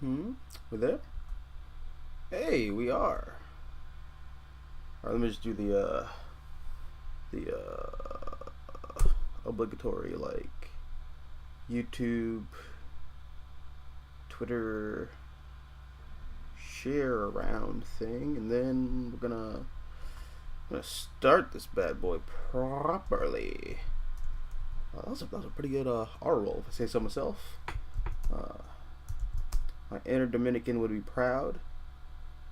We there? Hey, we are. Alright, let me just do the obligatory, like, YouTube, Twitter, share around thing, and then we're gonna start this bad boy properly. That was a pretty good R roll, if I say so myself. My inner Dominican would be proud.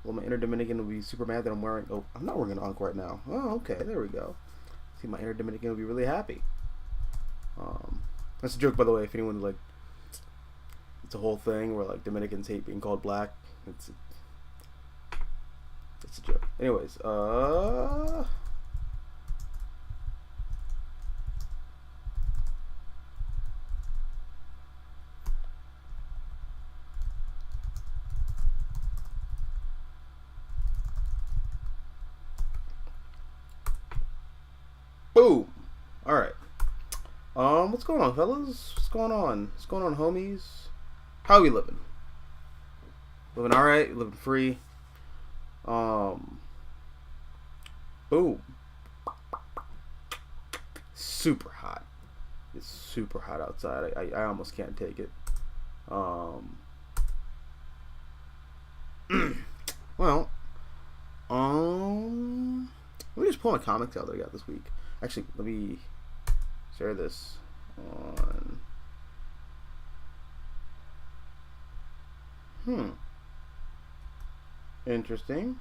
Well, my inner Dominican would be super mad that I'm wearing... Oh, I'm not wearing an Ankh right now. Oh, okay, there we go. See, my inner Dominican would be really happy. That's a joke, by the way, if anyone, like... It's a whole thing where, like, Dominicans hate being called black. It's a joke. Anyways, boom! Alright. What's going on, fellas? What's going on? What's going on, homies? How we living? Living alright? Living free? Boom. Super hot. It's super hot outside. I almost can't take it. Well, let me just pull my comics out that I got this week. Actually, let me share this on. Interesting.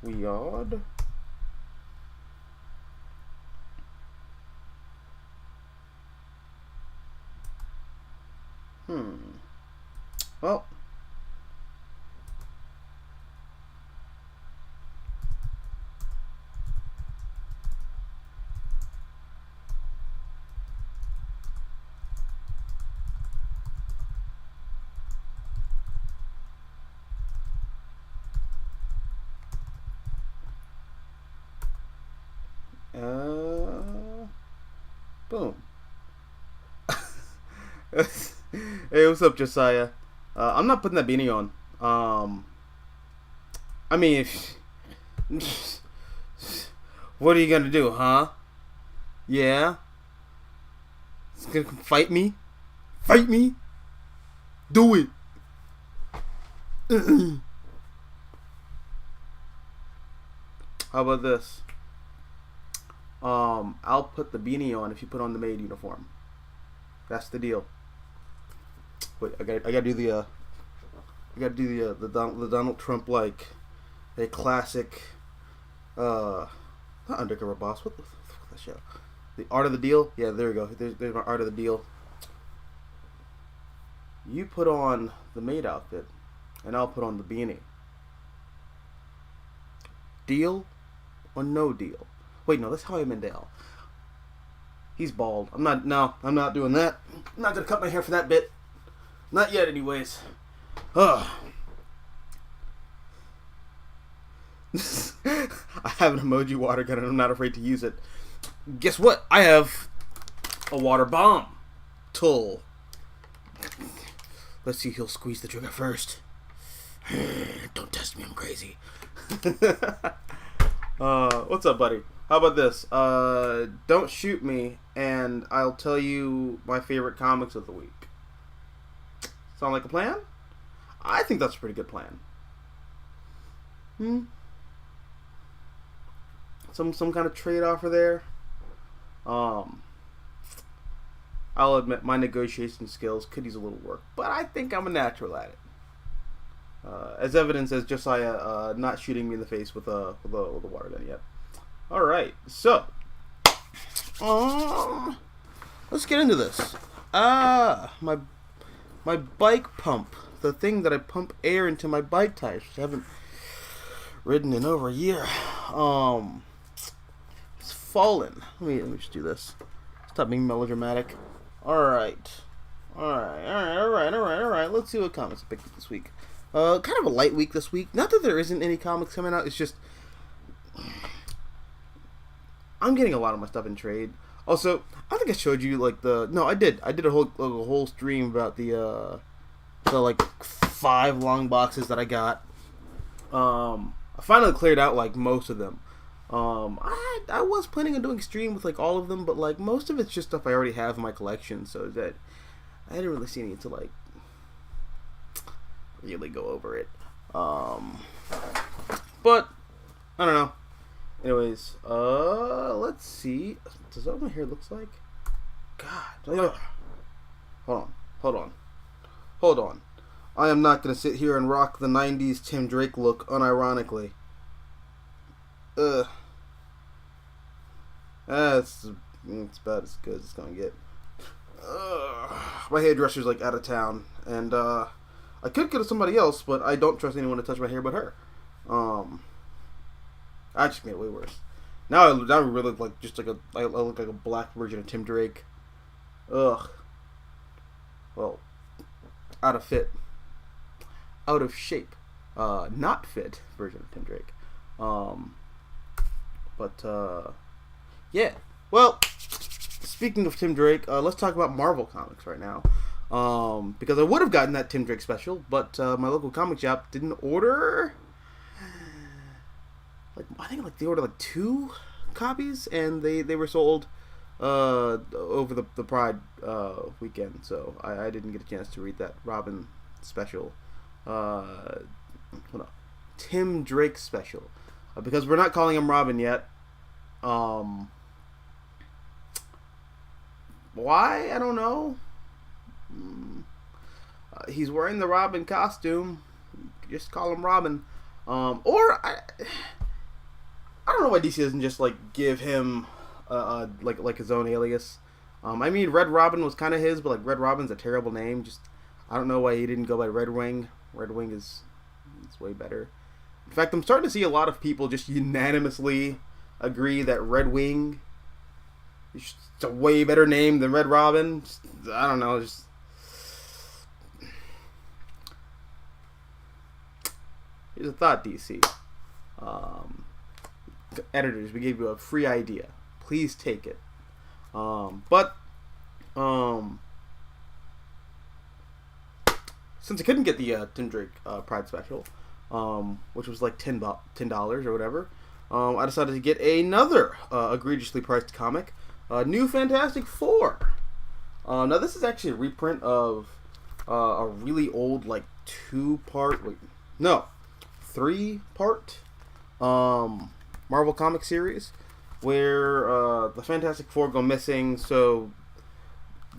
Weird. Well. Boom. Hey, what's up, Josiah? I'm not putting that beanie on. I mean, if... What are you gonna do, huh? Yeah? It's gonna fight me? Fight me? Do it! How about this? I'll put the beanie on if you put on the maid uniform. That's the deal. Wait, I gotta do the Donald Trump, like a classic not Undercover Boss. What the fuck is that show? The Art of the Deal. Yeah, there we go. There's my Art of the Deal. You put on the maid outfit, and I'll put on the beanie. Deal or no deal? Wait, no, that's Howie Mandel. He's bald. I'm not doing that. I'm not gonna cut my hair for that bit. Not yet, anyways. Ugh. I have an emoji water gun and I'm not afraid to use it. Guess what? I have a water bomb tool. Let's see if he'll squeeze the trigger first. Don't test me, I'm crazy. What's up, buddy? How about this? Don't shoot me, and I'll tell you my favorite comics of the week. Sound like a plan? I think that's a pretty good plan. Some kind of trade offer there. I'll admit my negotiation skills could use a little work, but I think I'm a natural at it. As evidence as Josiah not shooting me in the face with a water gun yet. All right, so let's get into this. My bike pump, the thing that I pump air into my bike tires, which I haven't ridden in over a year. It's fallen. Let me just do this. Stop being melodramatic. All right. Let's see what comics I picked up this week. Kind of a light week this week. Not that there isn't any comics coming out. It's just I'm getting a lot of my stuff in trade. Also, I think I showed you like I did a whole stream about the like 5 long boxes that I got. I finally cleared out like most of them. I was planning on doing a stream with like all of them, but like most of it's just stuff I already have in my collection, so that I didn't really see any to like really go over it. But I don't know. Anyways, let's see. Is that what my hair looks like? God. Hold on. I am not gonna sit here and rock the '90s Tim Drake look unironically. That's about as good as it's gonna get. My hairdresser's like out of town, and I could go to somebody else, but I don't trust anyone to touch my hair but her. I just made it way worse. Now I really look like I look like a black version of Tim Drake. Ugh. Well, out of shape, not fit version of Tim Drake. Yeah. Well, speaking of Tim Drake, let's talk about Marvel Comics right now. Because I would have gotten that Tim Drake special, but my local comic shop didn't order. I think they ordered 2 copies, and they were sold over the Pride weekend. So I didn't get a chance to read that Robin special. Tim Drake special, because we're not calling him Robin yet. Why? I don't know. He's wearing the Robin costume. Just call him Robin. I don't know why DC doesn't just give him like his own alias. I mean, Red Robin was kind of his, but Red Robin's a terrible name. Just I don't know why he didn't go by Red Wing. Red Wing is way better. In fact, I'm starting to see a lot of people just unanimously agree that Red Wing is a way better name than Red Robin. I don't know. Here's a thought, DC. Editors, we gave you a free idea. Please take it. Since I couldn't get the Tim Drake Pride special, which was like $10 or whatever, I decided to get another egregiously priced comic, New Fantastic Four. Now this is actually a reprint of a really old 3-part Marvel comic series where the Fantastic Four go missing, so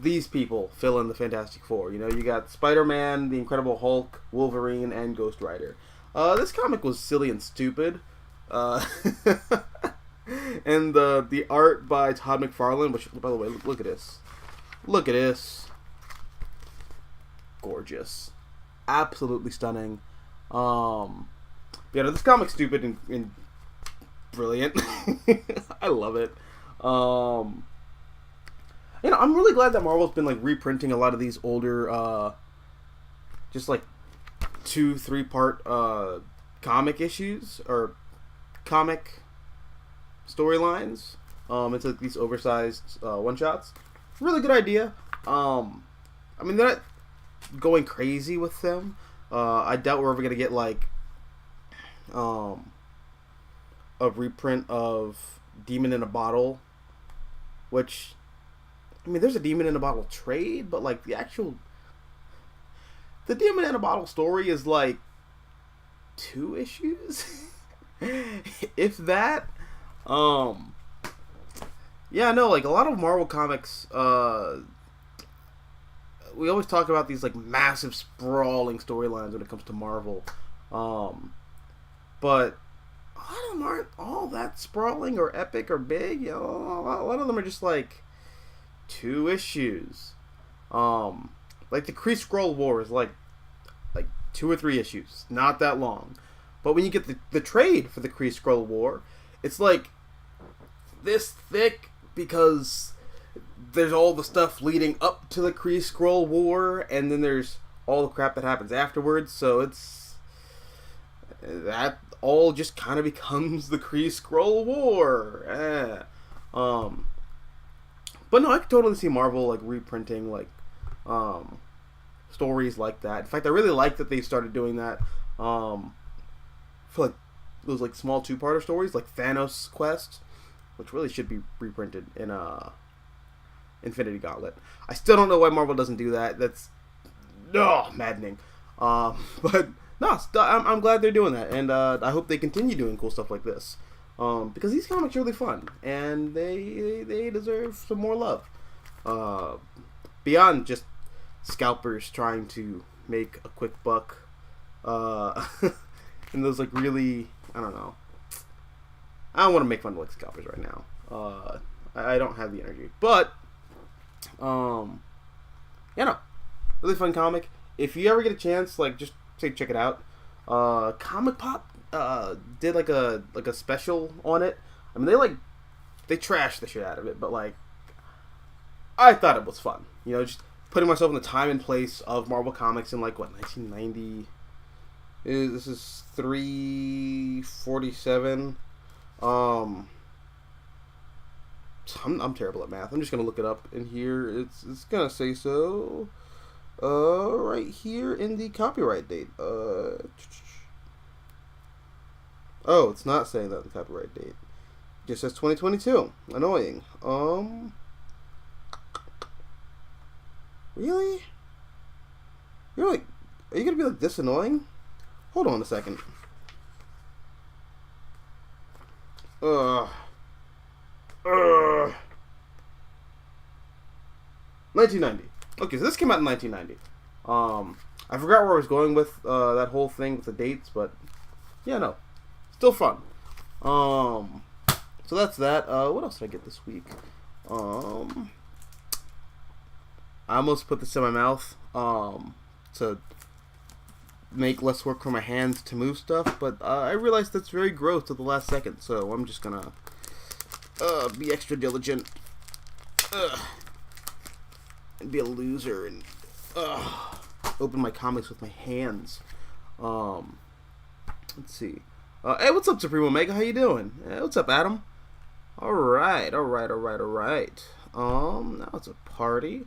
these people fill in the Fantastic Four. You got Spider-Man, the Incredible Hulk, Wolverine, and Ghost Rider. This comic was silly and stupid. And the art by Todd McFarlane, which, by the way, look at this. Look at this. Gorgeous. Absolutely stunning. This comic's stupid and brilliant. I love it. I'm really glad that Marvel's been reprinting a lot of these older, just 2-3-part comic issues or comic storylines into these oversized one-shots. Really good idea. I mean, they're not going crazy with them. I doubt we're ever gonna get a reprint of Demon in a Bottle, which, I mean, there's a Demon in a Bottle trade, but the Demon in a Bottle story is 2 issues, if that. Yeah, no, a lot of Marvel comics, we always talk about these massive sprawling storylines when it comes to Marvel, but a lot of them aren't all that sprawling or epic or big. A lot of them are just 2 issues. The Kree Skrull War is 2 or 3 issues, not that long. But when you get the trade for the Kree Skrull War, it's this thick because there's all the stuff leading up to the Kree Skrull War, and then there's all the crap that happens afterwards. So that all just kind of becomes the Kree Skrull War. Um, but no, I could totally see Marvel like reprinting like stories like that. In fact, I really like that they started doing that for like those like small two-parter stories like Thanos Quest, which really should be reprinted in Infinity Gauntlet. I still don't know why Marvel doesn't do that. That's maddening. But no, I'm glad they're doing that, and I hope they continue doing cool stuff like this. Because these comics are really fun, and they deserve some more love. Beyond just scalpers trying to make a quick buck, and those like really, I don't know. I don't want to make fun of like scalpers right now. I don't have the energy, but really fun comic. If you ever get a chance, like just say check it out. Comic Pop did like a special on it. I mean they trashed the shit out of it, but like I thought it was fun. You know, just putting myself in the time and place of Marvel Comics in like what 1990. This is 347. I'm terrible at math. I'm just gonna look it up in here. It's gonna say so. Right here in the copyright date. Oh, it's not saying that in the copyright date. It just says 2022. Annoying. Really? You're like, are you gonna be like this annoying? Hold on a second. 1990. Okay, so this came out in 1990. I forgot where I was going with that whole thing with the dates, but yeah, no, still fun. So that's that. What else did I get this week? I almost put this in my mouth to make less work for my hands to move stuff, but I realized that's very gross at the last second, so I'm just gonna be extra diligent and be a loser and open my comics with my hands. Let's see. Hey, what's up, Supreme Omega? How you doing? Hey, what's up, Adam? Alright. Now it's a party.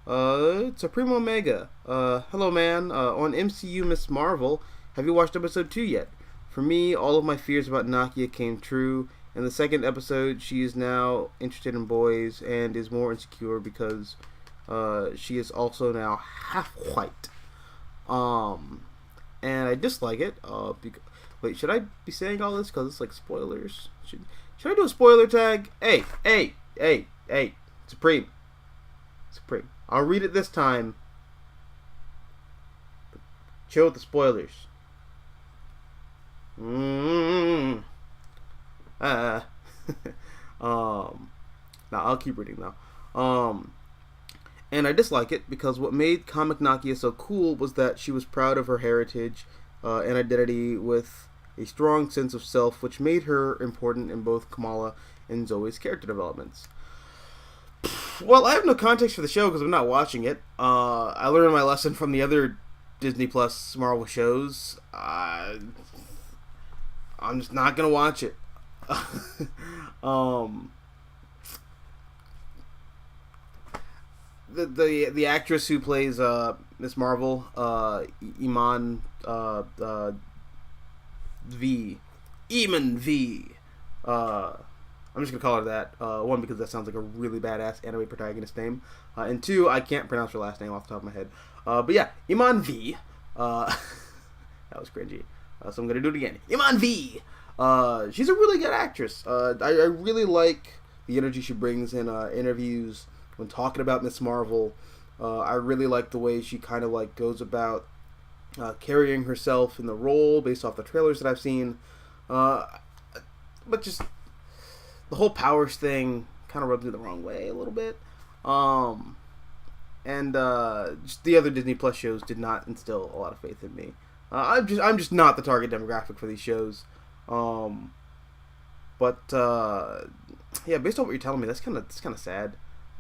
Supreme Omega. Hello, man. On MCU Miss Marvel, have you watched episode 2 yet? For me, all of my fears about Nakia came true. In the second episode, she is now interested in boys and is more insecure because she is also now half white. And I dislike it. Wait, should I be saying all this? Because it's like spoilers. Should I do a spoiler tag? Hey, Supreme. I'll read it this time. But chill with the spoilers. Now I'll keep reading now. And I dislike it because what made Comic Nakia so cool was that she was proud of her heritage and identity with a strong sense of self, which made her important in both Kamala and Zoe's character developments. Well, I have no context for the show because I'm not watching it. I learned my lesson from the other Disney Plus Marvel shows. I'm just not gonna watch it. The actress who plays Miss Marvel, Eamon V. I'm just gonna call her that. One, because that sounds like a really badass anime protagonist name, and two, I can't pronounce her last name off the top of my head. But yeah, Iman V. That was cringy, so I'm gonna do it again. Iman V. She's a really good actress. I really like the energy she brings in interviews when talking about Miss Marvel. I really like the way she kind of like goes about carrying herself in the role based off the trailers that I've seen. But just the whole powers thing kind of rubs me the wrong way a little bit. And just the other Disney Plus shows did not instill a lot of faith in me. I'm just not the target demographic for these shows. But yeah, based on what you're telling me, that's kind of sad.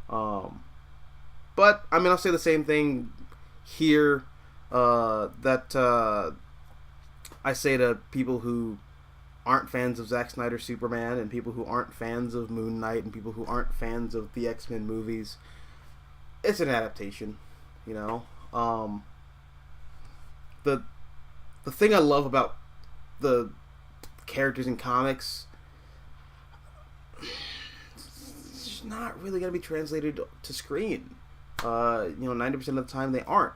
But I mean, I'll say the same thing here that I say to people who aren't fans of Zack Snyder's Superman, and people who aren't fans of Moon Knight, and people who aren't fans of the X-Men movies. It's an adaptation, you know. The thing I love about the characters in comics, it's not really going to be translated to screen. 90% of the time they aren't.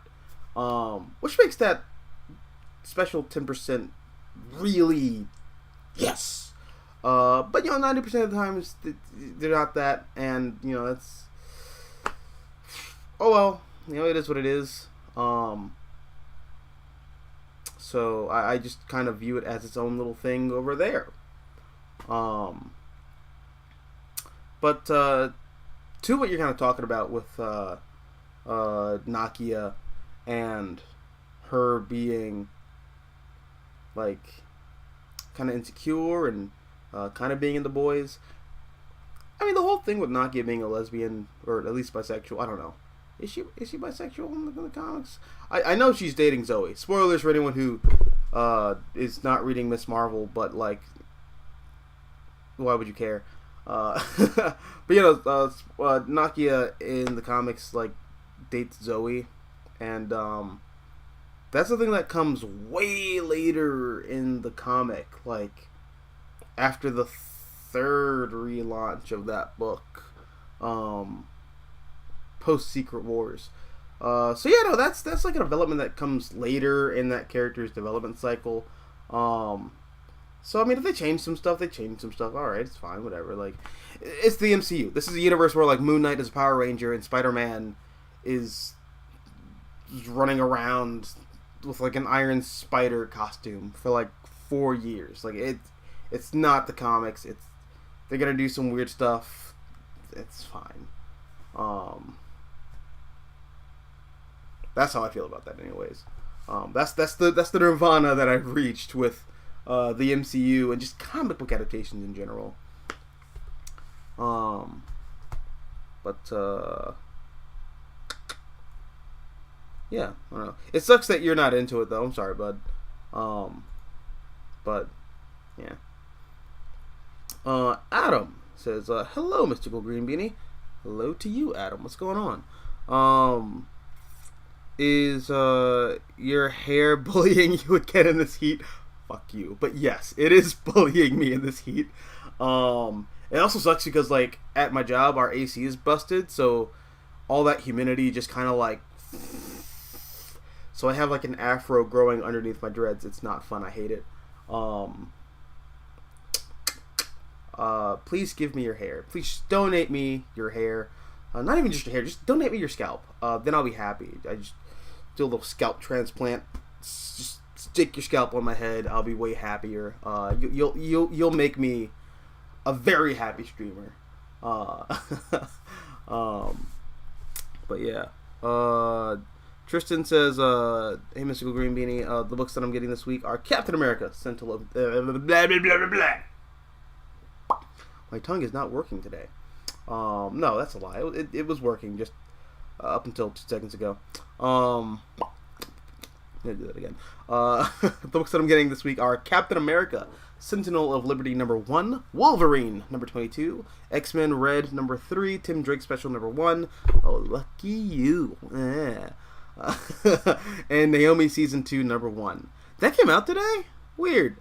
Which makes that special 10% really yes. But 90% of the time they're not that, and that's, oh well, it is what it is. So I just kind of view it as its own little thing over there. But to what you're kind of talking about with Nakia and her being like kind of insecure and kind of being into boys. I mean, the whole thing with Nakia being a lesbian, or at least bisexual, I don't know. Is she bisexual in the comics? I know she's dating Zoe. Spoilers for anyone who is not reading Miss Marvel, but like, why would you care? But Nakia in the comics like dates Zoe, and that's the thing that comes way later in the comic, like after the third relaunch of that book, post Secret Wars. That's like a development that comes later in that character's development cycle. So I mean, if they change some stuff, they change some stuff. All right, it's fine, whatever. Like, it's the MCU. This is a universe where like Moon Knight is a Power Ranger and Spider-Man is running around with like an Iron Spider costume for like 4 years. Like it's not the comics. They're gonna do some weird stuff. It's fine. That's how I feel about that, anyways. That's the nirvana that I've reached with the MCU and just comic book adaptations in general. Yeah, I don't know. It sucks that you're not into it, though. I'm sorry, bud. But yeah. Adam says, "Hello, Mystical Green Beanie." Hello to you, Adam. What's going on? Is your hair bullying you again in this heat? Fuck you. But yes, it is bullying me in this heat. It also sucks because like at my job our AC is busted, so all that humidity just kind of like, so I have like an afro growing underneath my dreads. It's not fun. I hate it. Please give me your hair. Please donate me your hair. Not even just your hair. Just donate me your scalp. Then I'll be happy. I just do a little scalp transplant. Just stick your scalp on my head. I'll be way happier. You'll make me a very happy streamer. But yeah. Tristan says, "Hey, Mystical Green Beanie. The books that I'm getting this week are Captain America, Sentinel of blah blah blah blah blah." My tongue is not working today. No, that's a lie. It was working just up until 2 seconds ago. I'm gonna do that again. The books that I'm getting this week are Captain America, Sentinel of Liberty #1, Wolverine #22, X-Men Red #3, Tim Drake Special #1. Oh, lucky you. And Naomi Season 2 #1. That came out today? Weird.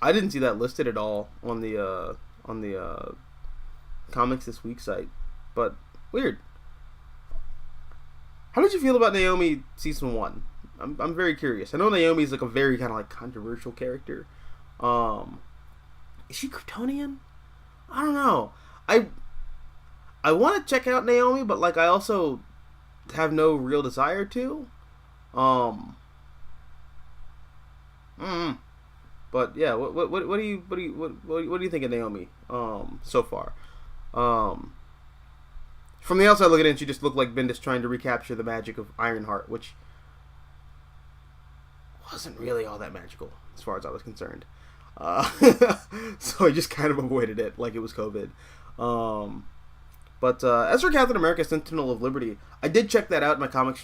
I didn't see that listed at all on the Comics This Week site, but weird. How did you feel about Naomi Season 1? I'm very curious. I know Naomi's like a very kind of like controversial character. Is she Kryptonian? I don't know. I want to check out Naomi, but like I also have no real desire to. But yeah, what do you think of Naomi so far? From the outside looking in, she just looked like Bendis trying to recapture the magic of Ironheart, which wasn't really all that magical as far as I was concerned. So I just kind of avoided it like it was COVID. But as for Captain America, Sentinel of Liberty, I did check that out in my comic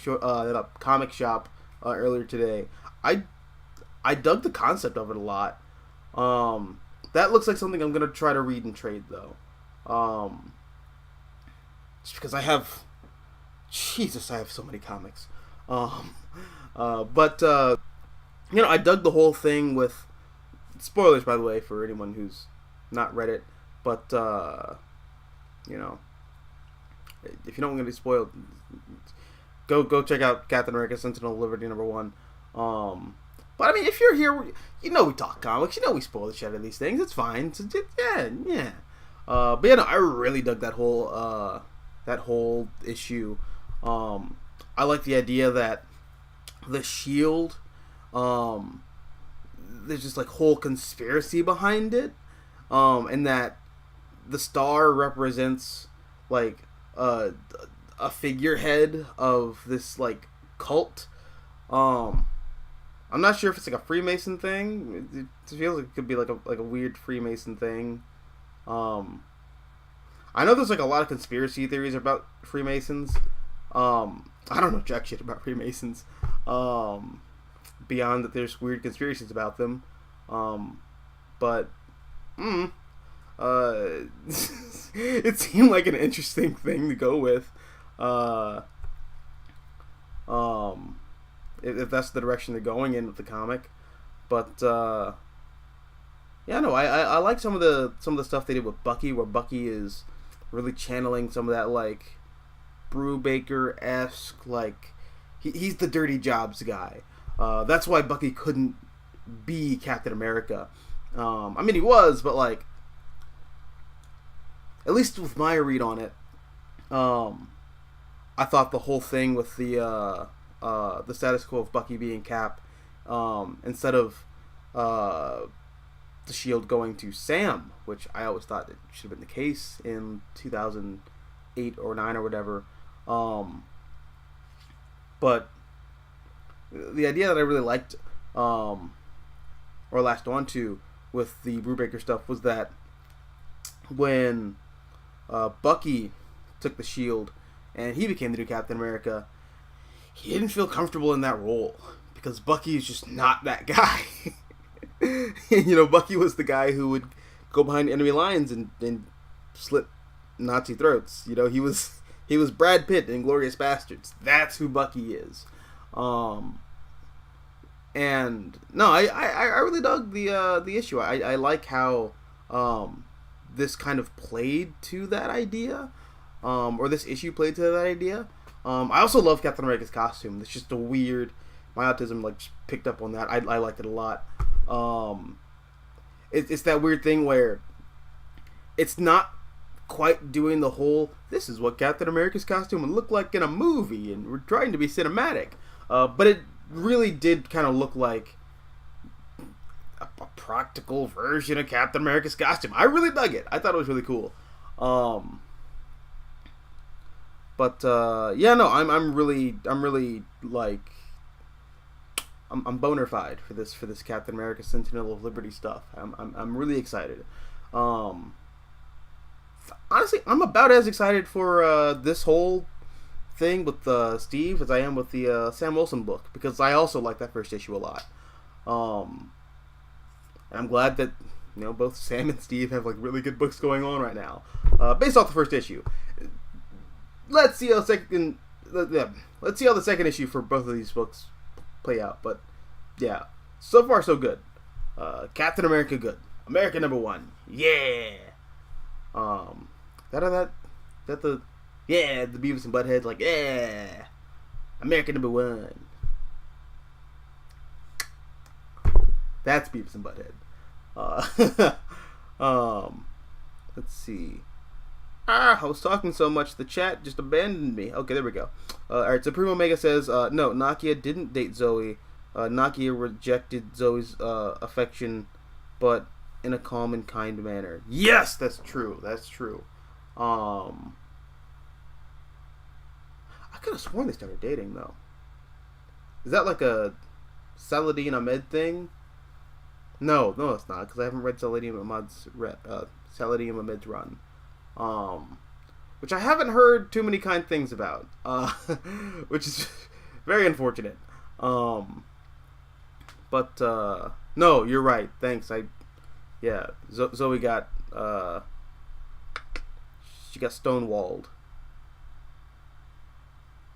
shop earlier today. I I dug the concept of it a lot. That looks like something I'm gonna try to read and trade though. Just because I have, Jesus, I have so many comics. Um, but I dug the whole thing with spoilers, by the way, for anyone who's not read it. But you know, if you don't want to be spoiled, go check out Captain America: Sentinel of Liberty #1. But I mean, if you're here, we talk comics. We spoil the shit out of these things. It's fine. Yeah. But yeah, no, I really dug that whole issue. I like the idea that the Shield, there's just like whole conspiracy behind it, and that the star represents like a figurehead of this like cult. I'm not sure if it's like a Freemason thing. It feels like it could be like a weird Freemason thing. I know there's like a lot of conspiracy theories about Freemasons. I don't know jack shit about Freemasons. Beyond that, there's weird conspiracies about them. But it seemed like an interesting thing to go with. If that's the direction they're going in with the comic. But yeah, no, I like some of the stuff they did with Bucky, where Bucky is really channeling some of that like Brubaker-esque, like he's the dirty jobs guy. That's why Bucky couldn't be Captain America. I mean, he was, but like, at least with my read on it, I thought the whole thing with the status quo of Bucky being Cap, instead of the Shield going to Sam, which I always thought it should have been the case in 2008 or 9 or whatever. But the idea that I really liked, or latched onto with the Brubaker stuff, was that when Bucky took the Shield and he became the new Captain America, he didn't feel comfortable in that role because Bucky is just not that guy. Bucky was the guy who would go behind enemy lines and slit Nazi throats. He was Brad Pitt in Inglourious Bastards. That's who Bucky is. And no, I really dug the issue. I like how this kind of played to that idea, or this issue played to that idea. I also love Captain America's costume. It's just a weird. My autism just picked up on that. I liked it a lot. It's that weird thing where it's not quite doing the whole, this is what Captain America's costume would look like in a movie, and we're trying to be cinematic. But it really did kind of look like a practical version of Captain America's costume. I really dug it. I thought it was really cool. But yeah, no, I'm really like, I'm bonafide for this Captain America Sentinel of Liberty stuff. I'm really excited. Honestly, I'm about as excited for this whole thing with Steve as I am with the Sam Wilson book, because I also like that first issue a lot. And I'm glad that both Sam and Steve have like really good books going on right now, based off the first issue. Let's see how the second issue for both of these books play out. But yeah, so far so good. Captain America good. America #1. Yeah. The Beavis and Butthead, like, yeah, America #1. That's Beavis and Butthead. Let's see. I was talking so much, the chat just abandoned me. Okay, there we go. Alright, so Primo Omega says, no, Nakia didn't date Zoe. Nakia rejected Zoe's affection, but in a calm and kind manner. Yes, that's true. I could have sworn they started dating, though. Is that like a Saladin Ahmed thing? No, it's not, because I haven't read Saladin Ahmed's run. Which I haven't heard too many kind things about, which is very unfortunate. But no, you're right. Thanks. Zoe got she got stonewalled.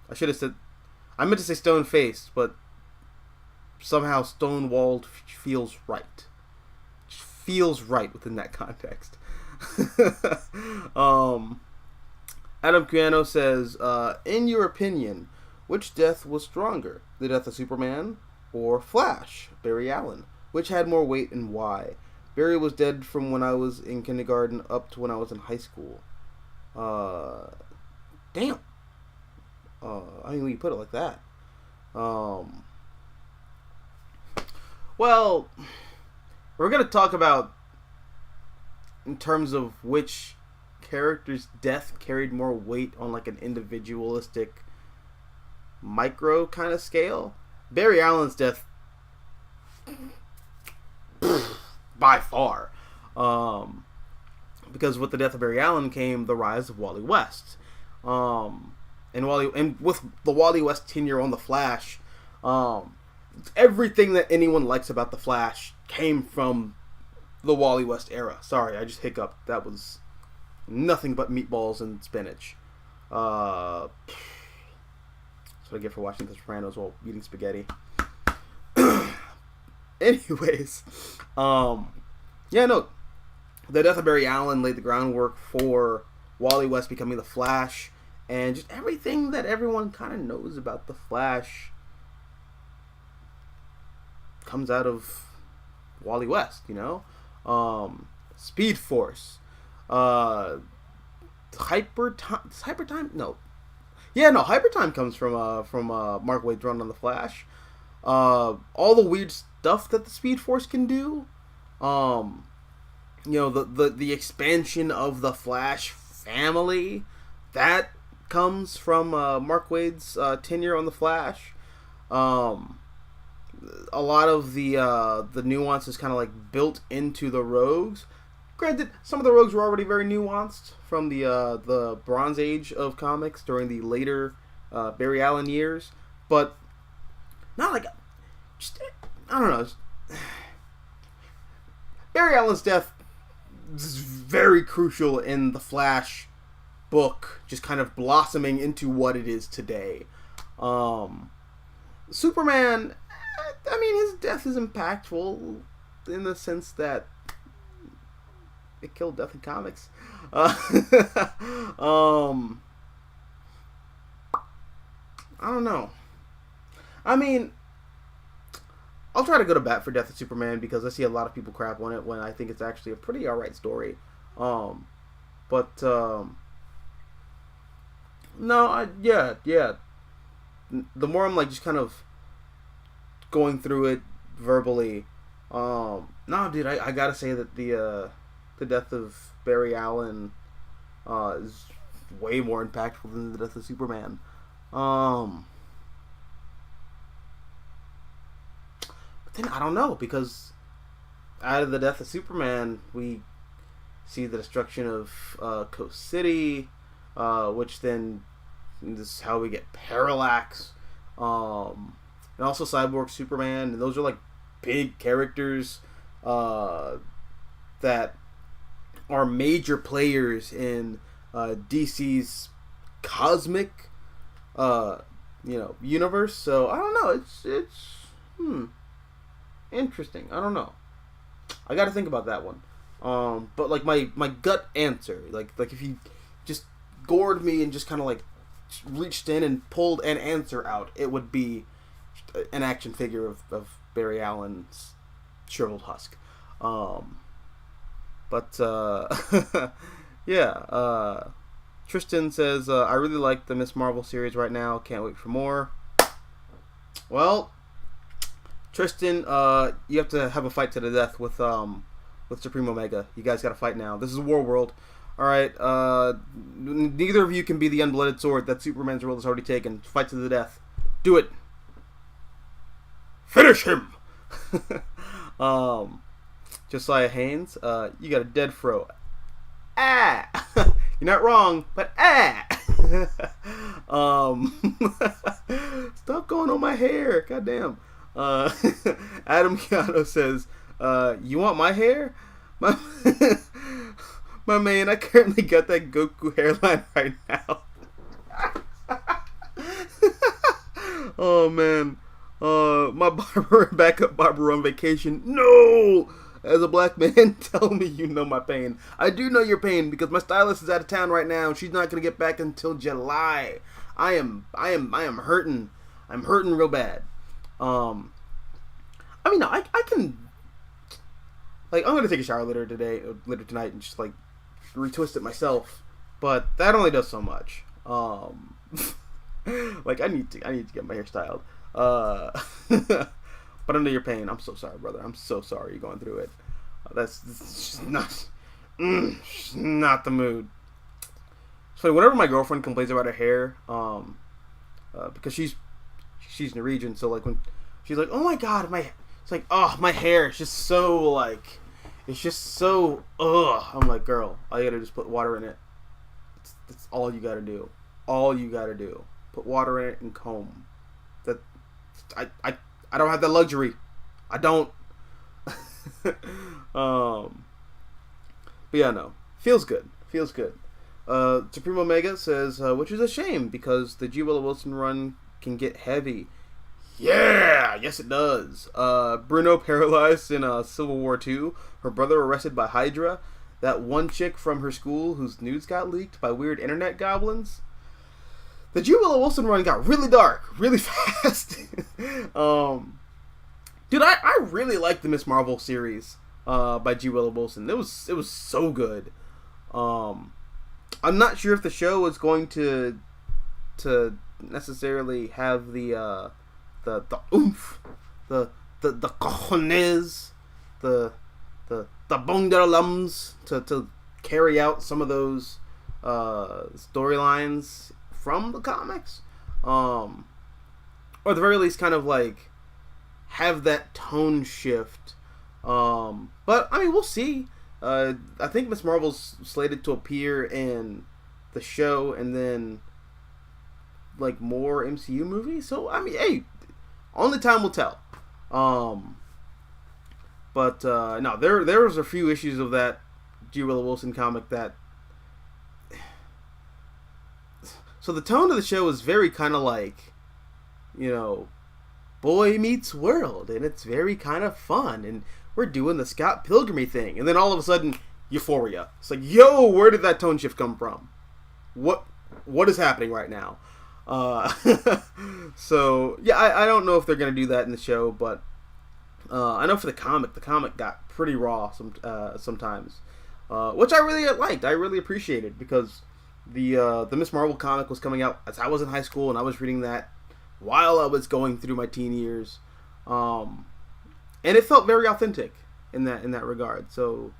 I meant to say stone faced, but somehow stonewalled feels right. Feels right within that context. Adam Cuano says, in your opinion, which death was stronger? The death of Superman or Flash, Barry Allen? Which had more weight and why? Barry was dead from when I was in kindergarten up to when I was in high school. Damn. I mean, when you put it like that. Well, we're going to talk about in terms of which character's death carried more weight on like an individualistic micro kind of scale. Barry Allen's death by far, because with the death of Barry Allen came the rise of Wally West, and with the Wally West tenure on the Flash, everything that anyone likes about the Flash came from the Wally West era. Sorry, I just hiccuped. That was nothing but meatballs and spinach. That's what I get for watching The Sopranos while eating spaghetti. Anyways, the death of Barry Allen laid the groundwork for Wally West becoming the Flash, and just everything that everyone kind of knows about the Flash comes out of Wally West, you know? Speed Force, Hyper Time. Hyper Time comes from Mark Waid's run on the Flash. All the weird stuff that the Speed Force can do. The expansion of the Flash family, that comes from Mark Waid's tenure on the Flash. A lot of the nuance is kind of like built into the Rogues. Granted, some of the Rogues were already very nuanced from the Bronze Age of comics during the later Barry Allen years, but not like I don't know. Barry Allen's death is very crucial in the Flash book, just kind of blossoming into what it is today. Superman, I mean, his death is impactful in the sense that it killed Death in Comics. I don't know. I mean, I'll try to go to bat for Death of Superman because I see a lot of people crap on it when I think it's actually a pretty alright story. No, the more I'm like just kind of going through it verbally, no, dude, I gotta say that the death of Barry Allen is way more impactful than the death of Superman. But then I don't know, because out of the death of Superman, we see the destruction of Coast City, which then this is how we get Parallax, and also Cyborg Superman, and those are like big characters that are major players in DC's cosmic universe. So I don't know, it's interesting. I don't know, I gotta think about that one. But like my gut answer, like if you just gored me and just kind of like reached in and pulled an answer out, it would be an action figure of Barry Allen's shriveled husk. Tristan says, I really like the Miss Marvel series right now. Can't wait for more. Well, Tristan, you have to have a fight to the death with Supreme Omega. You guys got to fight now. This is War World. All right. Neither of you can be the unblooded sword that Superman's role has already taken. Fight to the death. Do it. Finish him. Josiah Haynes, you got a dead fro. Ah, you're not wrong, but stop going on my hair. Goddamn. Uh, Adam Keanu says, "You want my hair, my my man? I currently got that Goku hairline right now." Oh man, my barber, backup barber on vacation. No, as a black man, tell me you know my pain. I do know your pain because my stylist is out of town right now. She's not gonna get back until July. I am hurting. I'm hurting real bad. I mean, I can, like, I'm gonna take a shower later tonight, and just like retwist it myself. But that only does so much. Like I need to get my hair styled. But I know your pain. I'm so sorry, brother. I'm so sorry you're going through it. That's just not the mood. So whenever my girlfriend complains about her hair, because she's Norwegian, so like when she's like, "Oh my god, it's like, oh, my hair, it's just so like, it's just so ugh." I'm like, "Girl, all you gotta do is put water in it. That's all you gotta do. All you gotta do. Put water in it and comb." That I don't have that luxury. I don't. But yeah, no. Feels good. Feels good. Supreme Omega says, which is a shame because the G. Willow Wilson run can get heavy. Yeah, yes it does. Bruno paralyzed in Civil War II. Her brother arrested by Hydra. That one chick from her school whose nudes got leaked by weird internet goblins. The G. Willow Wilson run got really dark, really fast. Dude, I really liked the Miss Marvel series by G. Willow Wilson. It was so good. I'm not sure if the show is going to necessarily have the oomph, the cojones, the bon de lums to carry out some of those storylines from the comics, or at the very least kind of like have that tone shift, but I mean we'll see. I think Miss Marvel's slated to appear in the show and then like more MCU movies, so I mean, hey, only time will tell. But no, there was a few issues of that G. Willow Wilson comic that. So the tone of the show is very kind of like, boy meets world, and it's very kind of fun, and we're doing the Scott Pilgrim thing, and then all of a sudden, Euphoria. It's like, yo, where did that tone shift come from? What is happening right now? So yeah, I don't know if they're gonna do that in the show, but I know for the comic got pretty raw sometimes, which I really liked. I really appreciated because the Miss Marvel comic was coming out as I was in high school, and I was reading that while I was going through my teen years, and it felt very authentic in that regard. So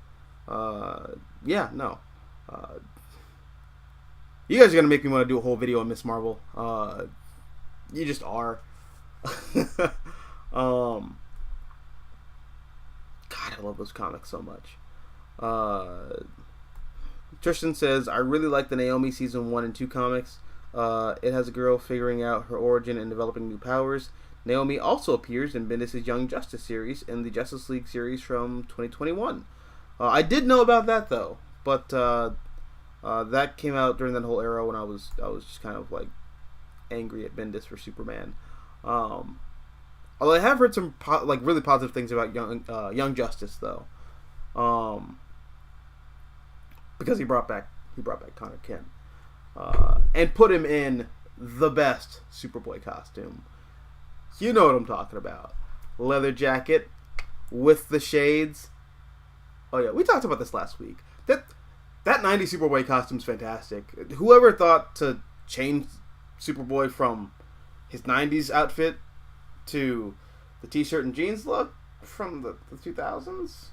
yeah, no. You guys are gonna make me want to do a whole video on Miss Marvel. You just are. God, I love those comics so much. Tristan says, I really like the Naomi season 1 and 2 comics. It has a girl figuring out her origin and developing new powers. Naomi also appears in Bendis' Young Justice series and the Justice League series from 2021. I did know about that though, but that came out during that whole era when I was just kind of like angry at Bendis for Superman. Although I have heard some really positive things about Young Justice though, because he brought back Connor Kent and put him in the best Superboy costume. You know what I'm talking about. Leather jacket with the shades. Oh yeah, we talked about this last week. That 90s Superboy costume's fantastic. Whoever thought to change Superboy from his 90s outfit to the t-shirt and jeans look from the 2000s?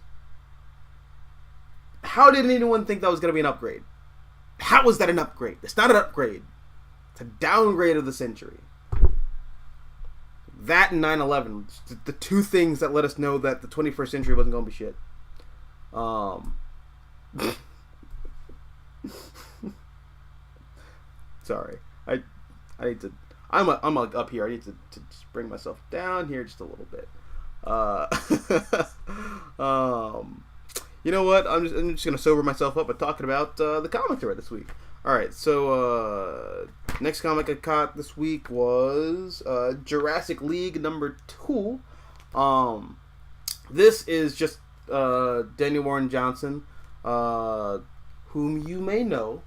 How did anyone think that was going to be an upgrade? How was that an upgrade? It's not an upgrade. It's a downgrade of the century. That and 9/11, the two things that let us know that the 21st century wasn't going to be shit. Sorry, I need to. I'm up here. I need to just bring myself down here just a little bit. You know what? I'm just gonna sober myself up by talking about the comics I read this week. All right, so next comic I caught this week was Jurassic League #2. This is just Daniel Warren Johnson, whom you may know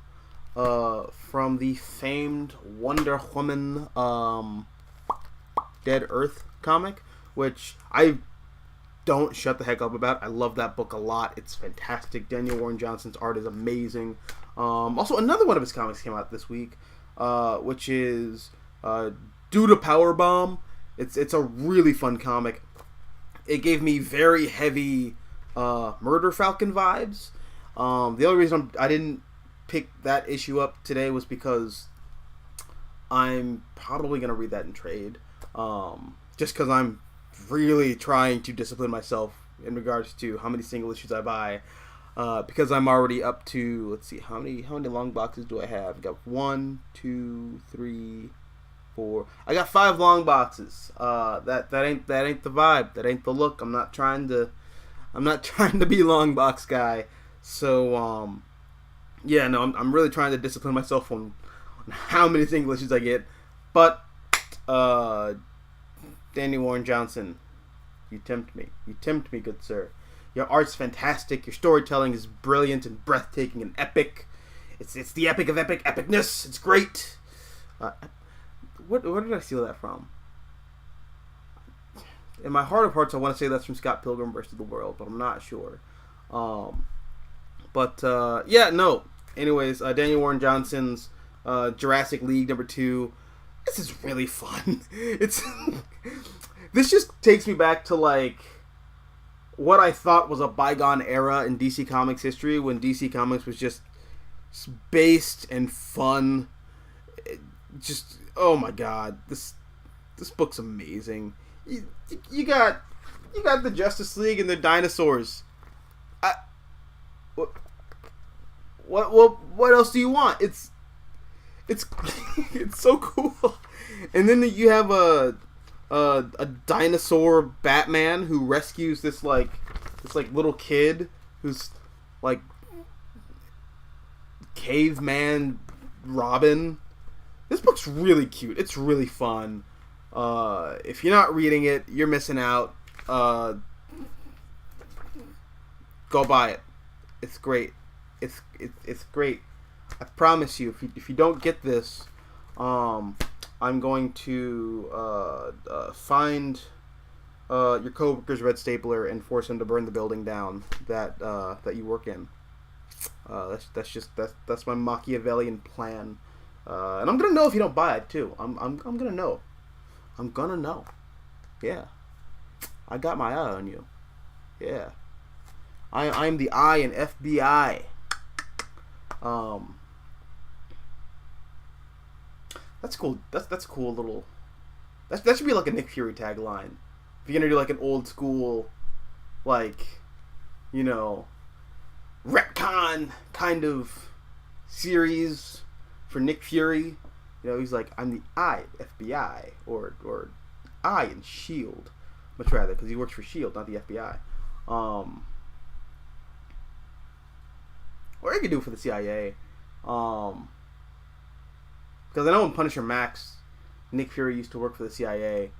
from the famed Wonder Woman Dead Earth comic, which I don't shut the heck up about. I love that book a lot. It's fantastic. Daniel Warren Johnson's art is amazing. Also, another one of his comics came out this week, which is Due to Powerbomb. It's a really fun comic. It gave me very heavy Murder Falcon vibes. The only reason I didn't pick that issue up today was because I'm probably going to read that in trade. Just because I'm really trying to discipline myself in regards to how many single issues I buy. Because I'm already up to, let's see, how many long boxes do I have? I got 1, 2, 3, 4. I got 5 long boxes. That ain't the vibe. That ain't the look. I'm not trying to be long box guy. So yeah, no, I'm really trying to discipline myself on how many single issues I get. But Daniel Warren Johnson, you tempt me. You tempt me, good sir. Your art's fantastic. Your storytelling is brilliant and breathtaking and epic. It's the epic of epicness. It's great. Where did I steal that from? In my heart of hearts, I want to say that's from Scott Pilgrim vs. the World, but I'm not sure. Yeah, no. Anyways, Daniel Warren Johnson's Jurassic League #2. This is really fun. This just takes me back to like what I thought was a bygone era in DC Comics history, when DC Comics was just based and fun. Just, oh my god, this book's amazing. You got the Justice League and the dinosaurs. What else do you want? It's it's so cool. And then you have a dinosaur Batman who rescues this little kid who's like caveman Robin. This book's really cute. It's really fun. If you're not reading it, you're missing out. Go buy it. It's great. It's great. I promise you. If you don't get this, I'm going to find your coworker's red stapler and force him to burn the building down that you work in. That's my Machiavellian plan. And I'm gonna know if you don't buy it too. I'm gonna know. I'm gonna know. Yeah. I got my eye on you. Yeah. I'm the I in FBI. That's cool. That's cool little. That should be like a Nick Fury tagline. If you're gonna do like an old school, like, you know, retcon kind of series for Nick Fury. You know, he's like, I'm the I FBI or I in SHIELD, much rather, because he works for SHIELD, not the FBI. Or he could do it for the CIA. Because I know in Punisher Max, Nick Fury used to work for the CIA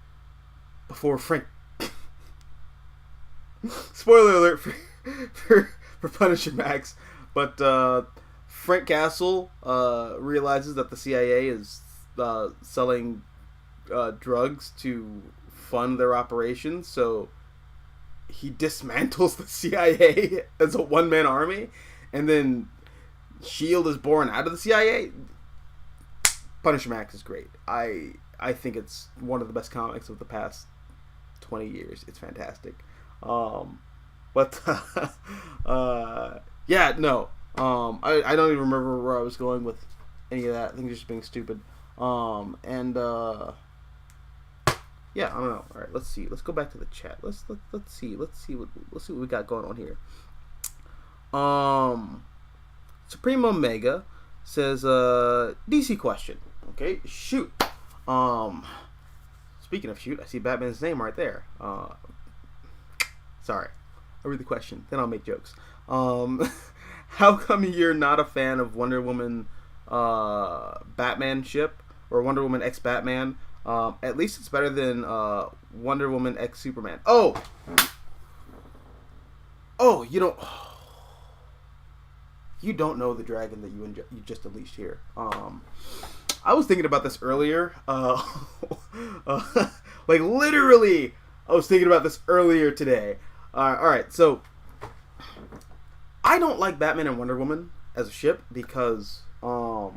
before Frank. Spoiler alert for Punisher Max, but Frank Castle realizes that the CIA is selling drugs to fund their operations, so he dismantles the CIA as a one-man army, and then SHIELD is born out of the CIA. Punisher Max is great. I think it's one of the best comics of the past 20 years. It's fantastic. Yeah, no. I don't even remember where I was going with any of that. I think just being stupid. Yeah, I don't know. All right, let's see. Let's go back to the chat. Let's see what we got going on here. Supreme Omega says DC question. Okay, shoot. speaking of shoot, I see Batman's name right there. Sorry. I'll read the question, then I'll make jokes. How come you're not a fan of Wonder Woman Batman ship or Wonder Woman X Batman? At least it's better than Wonder Woman X Superman. Oh, you don't know the dragon that you just unleashed here. I was thinking about this earlier. Like literally, I was thinking about this earlier today. All right, so I don't like Batman and Wonder Woman as a ship because, I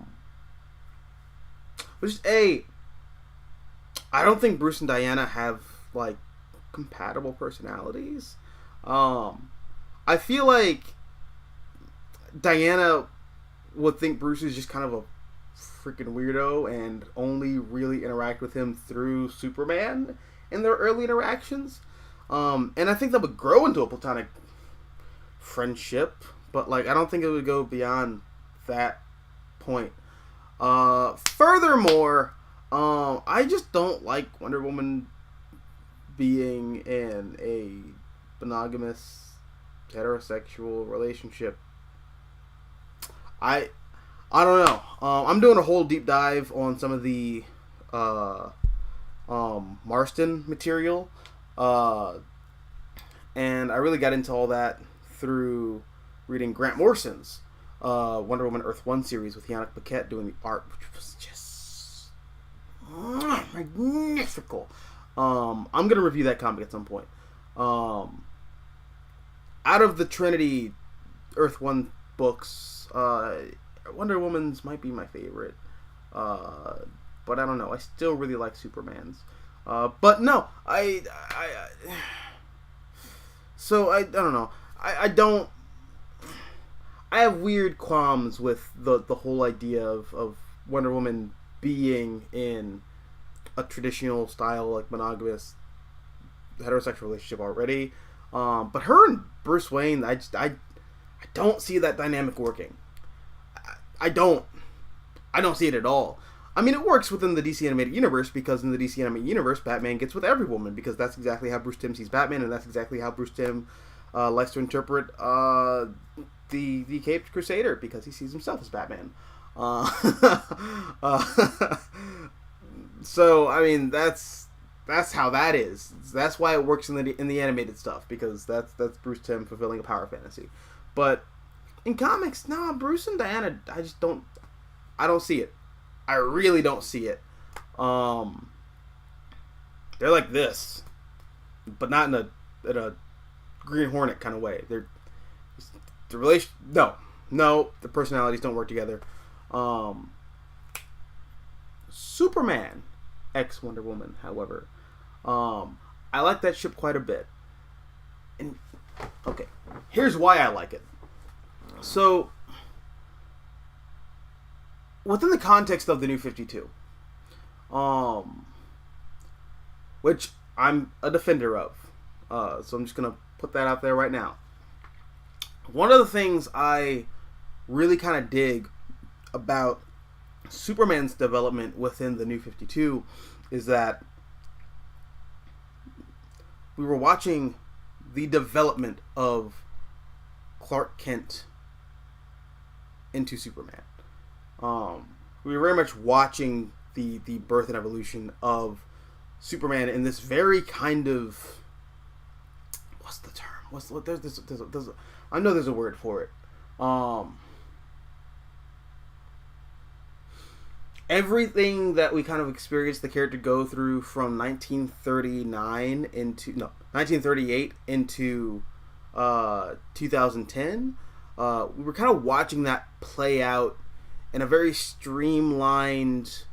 don't think Bruce and Diana have like compatible personalities. I feel like Diana would think Bruce is just kind of a freaking weirdo and only really interact with him through Superman in their early interactions. And I think that would grow into a platonic friendship, but like I don't think it would go beyond that point. Furthermore, I just don't like Wonder Woman being in a monogamous heterosexual relationship. I don't know. I'm doing a whole deep dive on some of the Marston material. And I really got into all that through reading Grant Morrison's Wonder Woman Earth 1 series with Yannick Paquette doing the art, which was just magnifical. I'm going to review that comic at some point. Out of the Trinity Earth 1 books, Wonder Woman's might be my favorite. But I don't know. I still really like Superman's. But no, I don't know. I have weird qualms with the whole idea of Wonder Woman being in a traditional style, like monogamous heterosexual relationship already. But her and Bruce Wayne, I don't see that dynamic working. I don't see it at all. I mean, it works within the DC Animated Universe because in the DC Animated Universe, Batman gets with every woman because that's exactly how Bruce Timm sees Batman, and that's exactly how Bruce Timm likes to interpret the Caped Crusader because he sees himself as Batman. So I mean, that's how that is. That's why it works in the animated stuff because that's Bruce Timm fulfilling a power fantasy. But in comics, no, Bruce and Diana, I don't see it. I really don't see it. They're like this, but not in a Green Hornet kind of way. The personalities don't work together. Superman X Wonder Woman, however, I like that ship quite a bit. And okay, here's why I like it. So, within the context of the New 52, which I'm a defender of, so I'm just going to put that out there right now. One of the things I really kind of dig about Superman's development within the New 52 is that we were watching the development of Clark Kent into Superman. We were very much watching the birth and evolution of Superman in this very kind of, what's the term? I know there's a word for it. Everything that we kind of experienced the character go through from 1938 into 2010, we were kind of watching that play out in a very streamlined,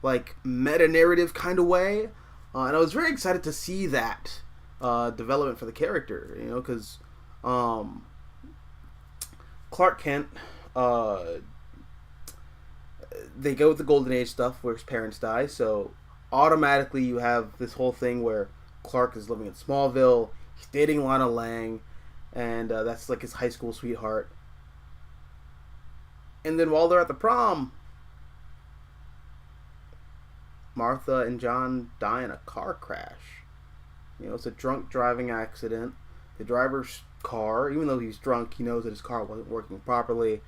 like, meta-narrative kind of way. And I was very excited to see that development for the character, because Clark Kent, they go with the Golden Age stuff where his parents die, so automatically you have this whole thing where Clark is living in Smallville, he's dating Lana Lang, and that's like his high school sweetheart. And then while they're at the prom, Martha and John die in a car crash. It's a drunk driving accident. The driver's car, even though he's drunk, he knows that his car wasn't working properly.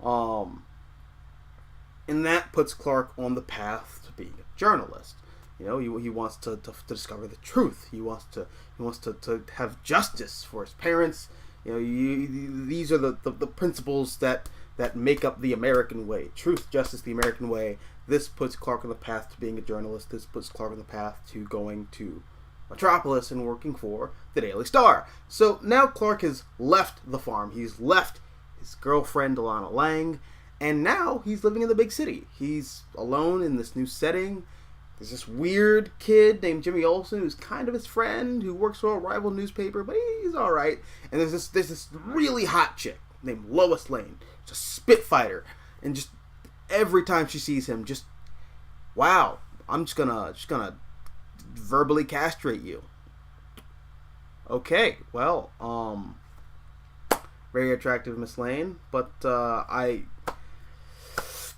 And that puts Clark on the path to being a journalist. He wants to discover the truth. He wants to have justice for his parents. These are the principles that make up the American way. Truth, justice, the American way. This puts Clark on the path to being a journalist. This puts Clark on the path to going to Metropolis and working for the Daily Star. So now Clark has left the farm. He's left his girlfriend, Alana Lang, and now he's living in the big city. He's alone in this new setting. There's this weird kid named Jimmy Olsen who's kind of his friend, who works for a rival newspaper, but he's alright. And there's this really hot chick named Lois Lane. She's a spitfighter. And just every time she sees him, just, wow, I'm just gonna verbally castrate you. Okay, well, very attractive Miss Lane, but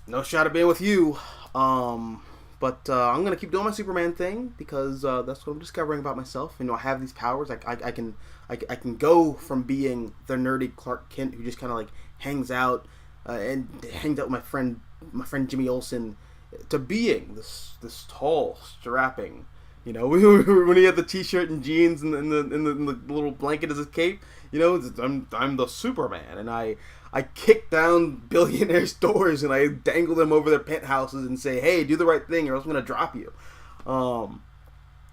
no shot at being with you. But I'm gonna keep doing my Superman thing because that's what I'm discovering about myself. I have these powers. I can go from being the nerdy Clark Kent who just kind of like hangs out with my friend Jimmy Olsen, to being this tall, strapping. When he had the t-shirt and jeans and the little blanket as his cape. I'm the Superman, and I kick down billionaires' doors and I dangle them over their penthouses and say, "Hey, do the right thing, or else I'm gonna drop you."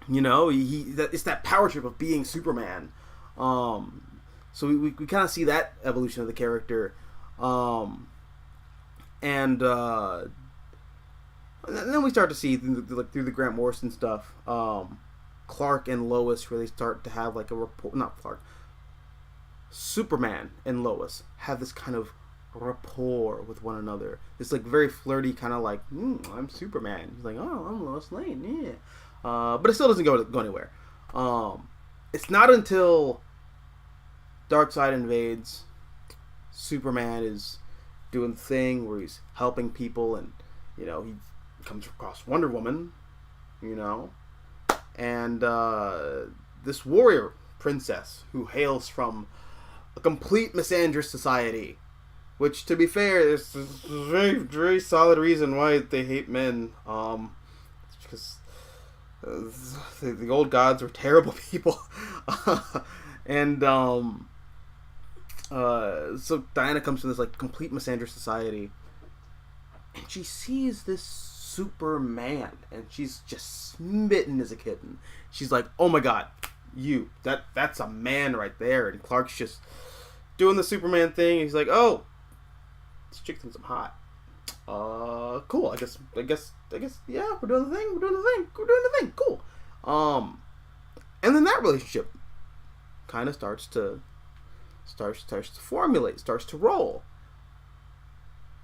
It's that power trip of being Superman. So we kind of see that evolution of the character, and then we start to see through the Grant Morrison stuff, Clark and Lois really start to have like a rapport. Not Clark. Superman and Lois have this kind of rapport with one another. It's like very flirty, kind of like, I'm Superman. He's like, oh, I'm Lois Lane, yeah. But it still doesn't go anywhere. It's not until Darkseid invades, Superman is doing the thing where he's helping people, and he comes across Wonder Woman, and this warrior princess who hails from a complete misandrous society, which, to be fair, is a very, very solid reason why they hate men. It's because the old gods were terrible people. And so Diana comes from this like complete misandrous society, and she sees this Superman, and she's just smitten as a kitten. She's like, "Oh my God, that's a man right there." And Clark's just doing the Superman thing, and he's like, "Oh, this chick thinks I'm hot. Cool. I guess, yeah, we're doing the thing. Cool." And then that relationship kind of starts to formulate, starts to roll.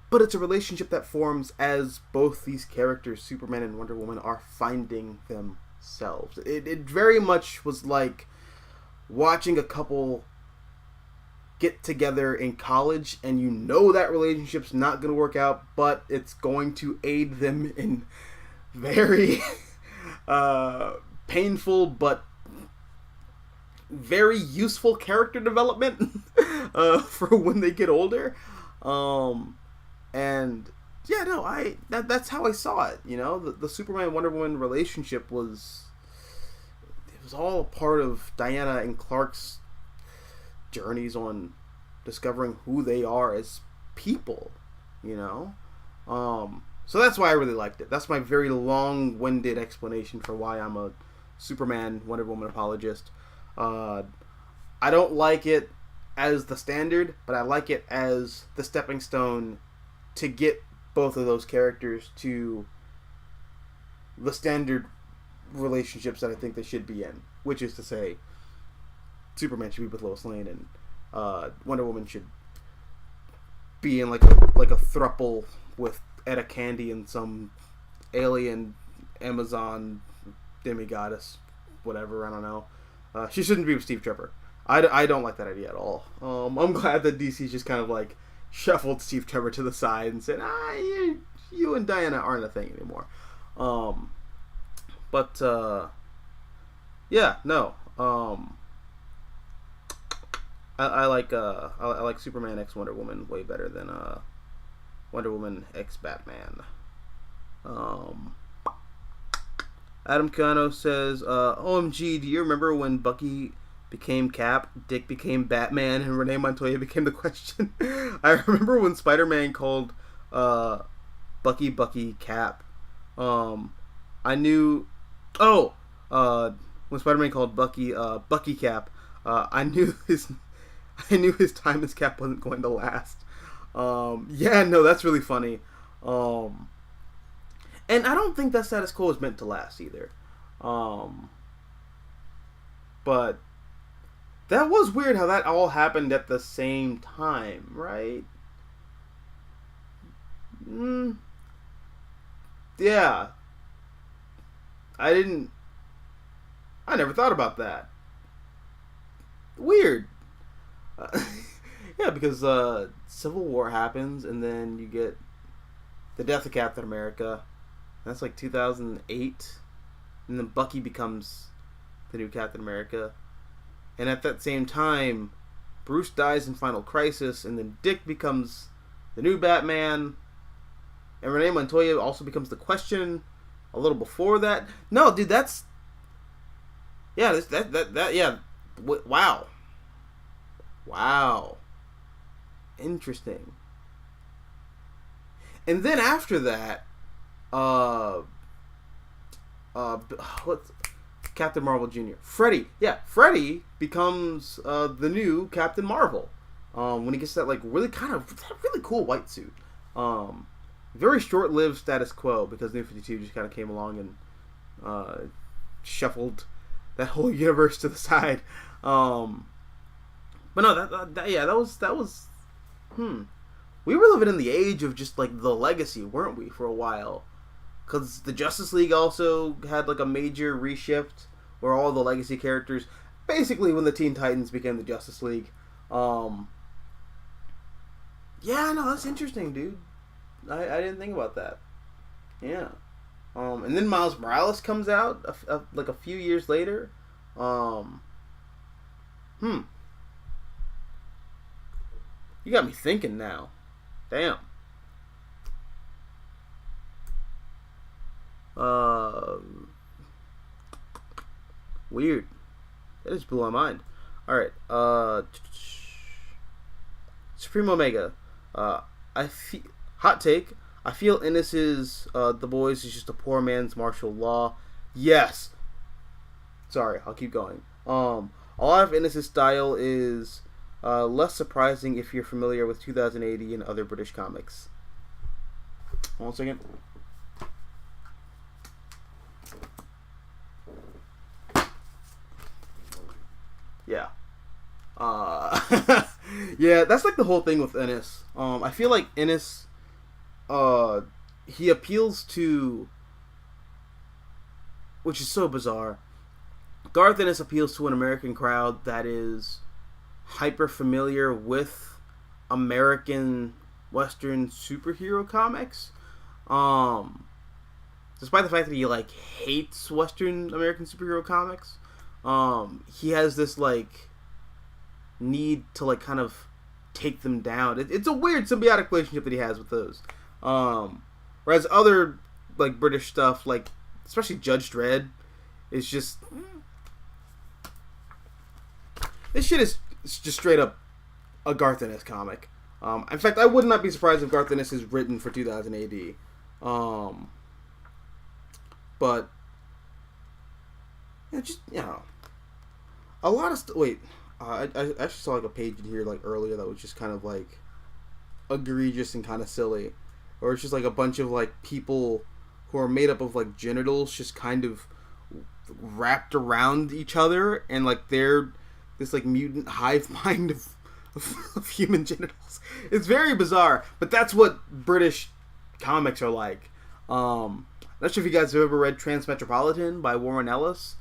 But it's a relationship that forms as both these characters, Superman and Wonder Woman, are finding themselves. It very much was like watching a couple get together in college, and that relationship's not going to work out, but it's going to aid them in very painful but very useful character development for when they get older. And yeah, no, that's how I saw it. The Superman Wonder Woman relationship was all a part of Diana and Clark's journeys on discovering who they are as people. So that's why I really liked it. That's my very long-winded explanation for why I'm a Superman Wonder Woman apologist. I don't like it as the standard, but I like it as the stepping stone to get both of those characters to the standard relationships that I think they should be in, which is to say, Superman should be with Lois Lane, and Wonder Woman should be in like a throuple with Etta Candy and some alien Amazon demigoddess, whatever, I don't know. She shouldn't be with Steve Trevor. I don't like that idea at all. I'm glad that DC's just kind of like shuffled Steve Trevor to the side and said, you and Diana aren't a thing anymore. But yeah, no. I like Superman X Wonder Woman way better than Wonder Woman X Batman. Adam Cano says, OMG, do you remember when Bucky became Cap, Dick became Batman, and Renee Montoya became the Question? I remember when Spider-Man called Bucky Cap. I knew... Oh! When Spider-Man called Bucky Cap, I knew his time as Cap wasn't going to last. Yeah, no, that's really funny. And I don't think that status quo is meant to last either. But that was weird how that all happened at the same time, right? Yeah. I never thought about that. Weird. Yeah, because Civil War happens, and then you get the death of Captain America. That's like 2008. And then Bucky becomes the new Captain America. And at that same time, Bruce dies in Final Crisis, and then Dick becomes the new Batman. And Renee Montoya also becomes the Question a little before that. No, dude, that's... Yeah, yeah. Wow. Wow. Interesting. And then after that, what's Captain Marvel Jr. Freddy. Yeah, Freddy becomes the new Captain Marvel. When he gets that really cool white suit. Very short-lived status quo because New 52 just kind of came along and shuffled that whole universe to the side. But no, that was. We were living in the age of just the legacy, weren't we, for a while? Because the Justice League also had a major reshift where all the legacy characters, basically when the Teen Titans became the Justice League. Yeah, no, that's interesting, dude. I didn't think about that. Yeah. And then Miles Morales comes out a few years later. You got me thinking now. Damn. Weird. That just blew my mind. Alright, Supreme Omega. Hot take. I feel Ennis's The Boys is just a poor man's martial law. Yes. Sorry, I'll keep going. A lot of Ennis's style is less surprising if you're familiar with 2080 and other British comics. 1 second. Yeah. Yeah, that's the whole thing with Ennis. I feel like Ennis, he appeals to, which is so bizarre. Garth Ennis appeals to an American crowd that is hyper familiar with American Western superhero comics. Despite the fact that he hates Western American superhero comics, he has this need to kind of take them down. It's a weird symbiotic relationship that he has with those. Whereas other British stuff, especially Judge Dredd, is just this shit is just straight up a Garth Ennis comic. In fact, I would not be surprised if Garth Ennis is written for 2000 AD. But a lot of wait. I actually saw a page in here earlier that was just kind of egregious and kind of silly, or it's just a bunch of people who are made up of genitals just kind of wrapped around each other, and they're this mutant hive mind of human genitals. It's very bizarre, but that's what British comics are like. Not sure if you guys have ever read Transmetropolitan by Warren Ellis.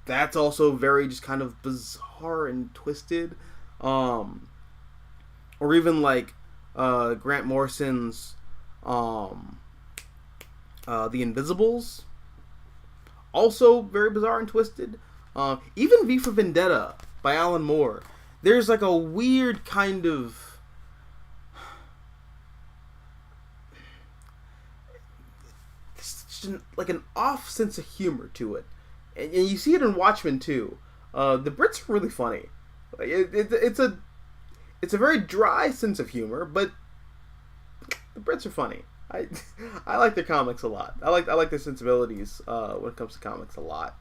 That's also very just kind of bizarre and twisted. Or even Grant Morrison's The Invisibles. also very bizarre and twisted. Even V for Vendetta by Alan Moore. There's like a weird kind of like an off sense of humor to it, and you see it in Watchmen too. The Brits are really funny. Like it's a very dry sense of humor, but the Brits are funny. I like their comics a lot. I like their sensibilities when it comes to comics a lot.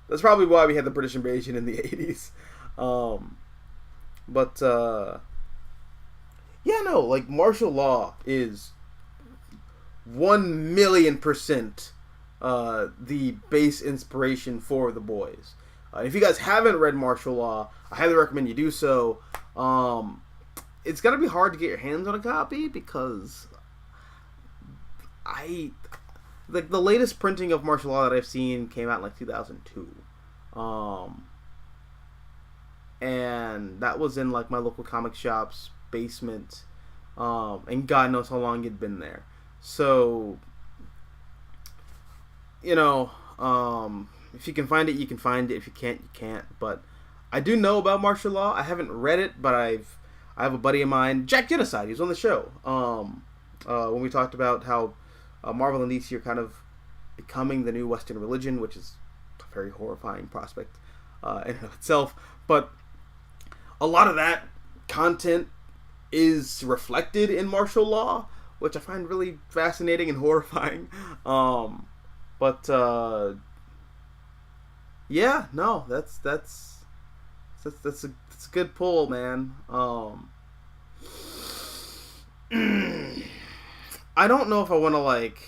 That's probably why we had the British invasion in the 80s. But yeah, no, like martial law is 1,000,000% the base inspiration for The Boys. If you guys haven't read Martial Law, I highly recommend you do so. It's gonna be hard to get your hands on a copy because the latest printing of Martial Law that I've seen came out in like 2002, and that was in like my local comic shop's basement, and God knows how long it'd been there. So, you know, if you can find it, you can find it. If you can't, you can't. But I do know about martial law. I haven't read it, but I have a buddy of mine, Jack Genocide. He was on the show when we talked about how Marvel and DC are kind of becoming the new Western religion, which is a very horrifying prospect in and of itself. But a lot of that content is reflected in martial law, which I find really fascinating and horrifying. But yeah, no, that's a good pull, man. I don't know if I want to like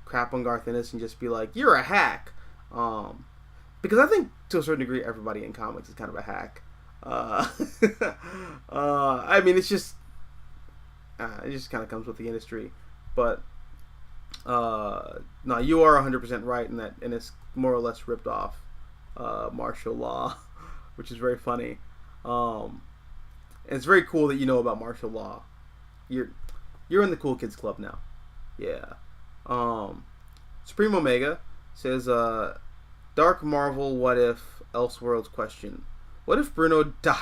crap on Garth Ennis and just be like, you're a hack, because I think to a certain degree everybody in comics is kind of a hack. I mean, it just kind of comes with the industry. But no, you are 100% right in that, and it's more or less ripped off martial law, which is very funny. And it's very cool that you know about martial law. You're in the cool kids club now. Yeah. Supreme Omega says, Dark Marvel What If Elseworlds question. What if Bruno died?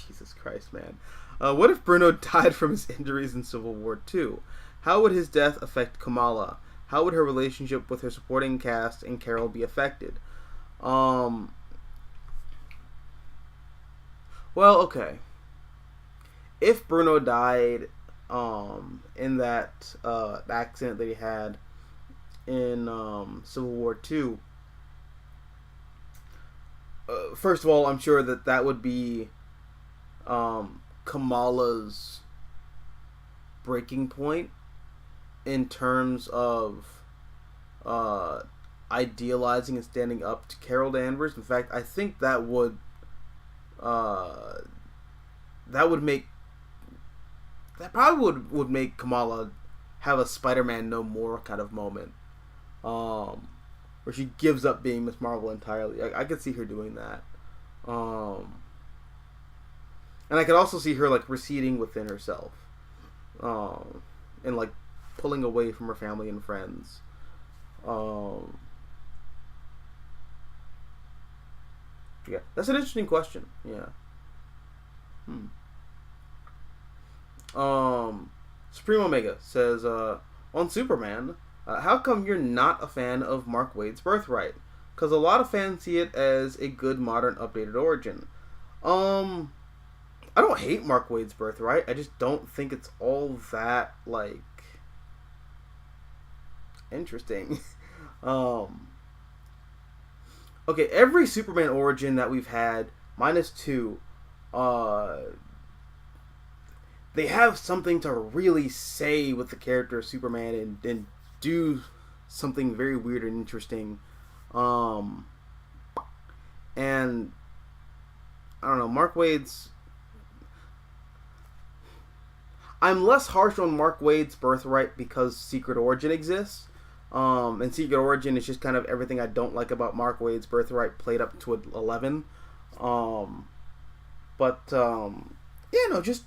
Jesus Christ, man. What if Bruno died from his injuries in Civil War II? How would his death affect Kamala? How would her relationship with her supporting cast and Carol be affected? Well, okay. If Bruno died in that accident that he had in Civil War II, first of all, I'm sure that would be Kamala's breaking point in terms of idealizing and standing up to Carol Danvers. In fact, I think that would make Kamala have a Spider-Man No More kind of moment, where she gives up being Miss Marvel entirely. I could see her doing that, and I could also see her like receding within herself, and like pulling away from her family and friends. Yeah, that's an interesting question. Yeah. Supreme Omega says, on Superman, how come you're not a fan of Mark Waid's Birthright? Because a lot of fans see it as a good, modern, updated origin. I don't hate Mark Waid's Birthright. I just don't think it's all that, like, interesting. Okay, every Superman origin that we've had, minus two, they have something to really say with the character of Superman and do something very weird and interesting. And I don't know, Mark Waid's... I'm less harsh on Mark Waid's Birthright because Secret Origin exists. And Secret Origin is just kind of everything I don't like about Mark Waid's Birthright played up to 11. Yeah, no, just...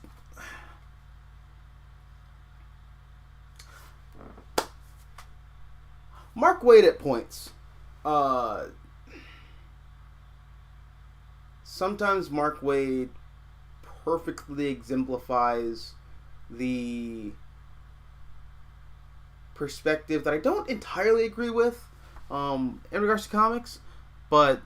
Mark Waid at points. Sometimes Mark Waid perfectly exemplifies the perspective that I don't entirely agree with in regards to comics, but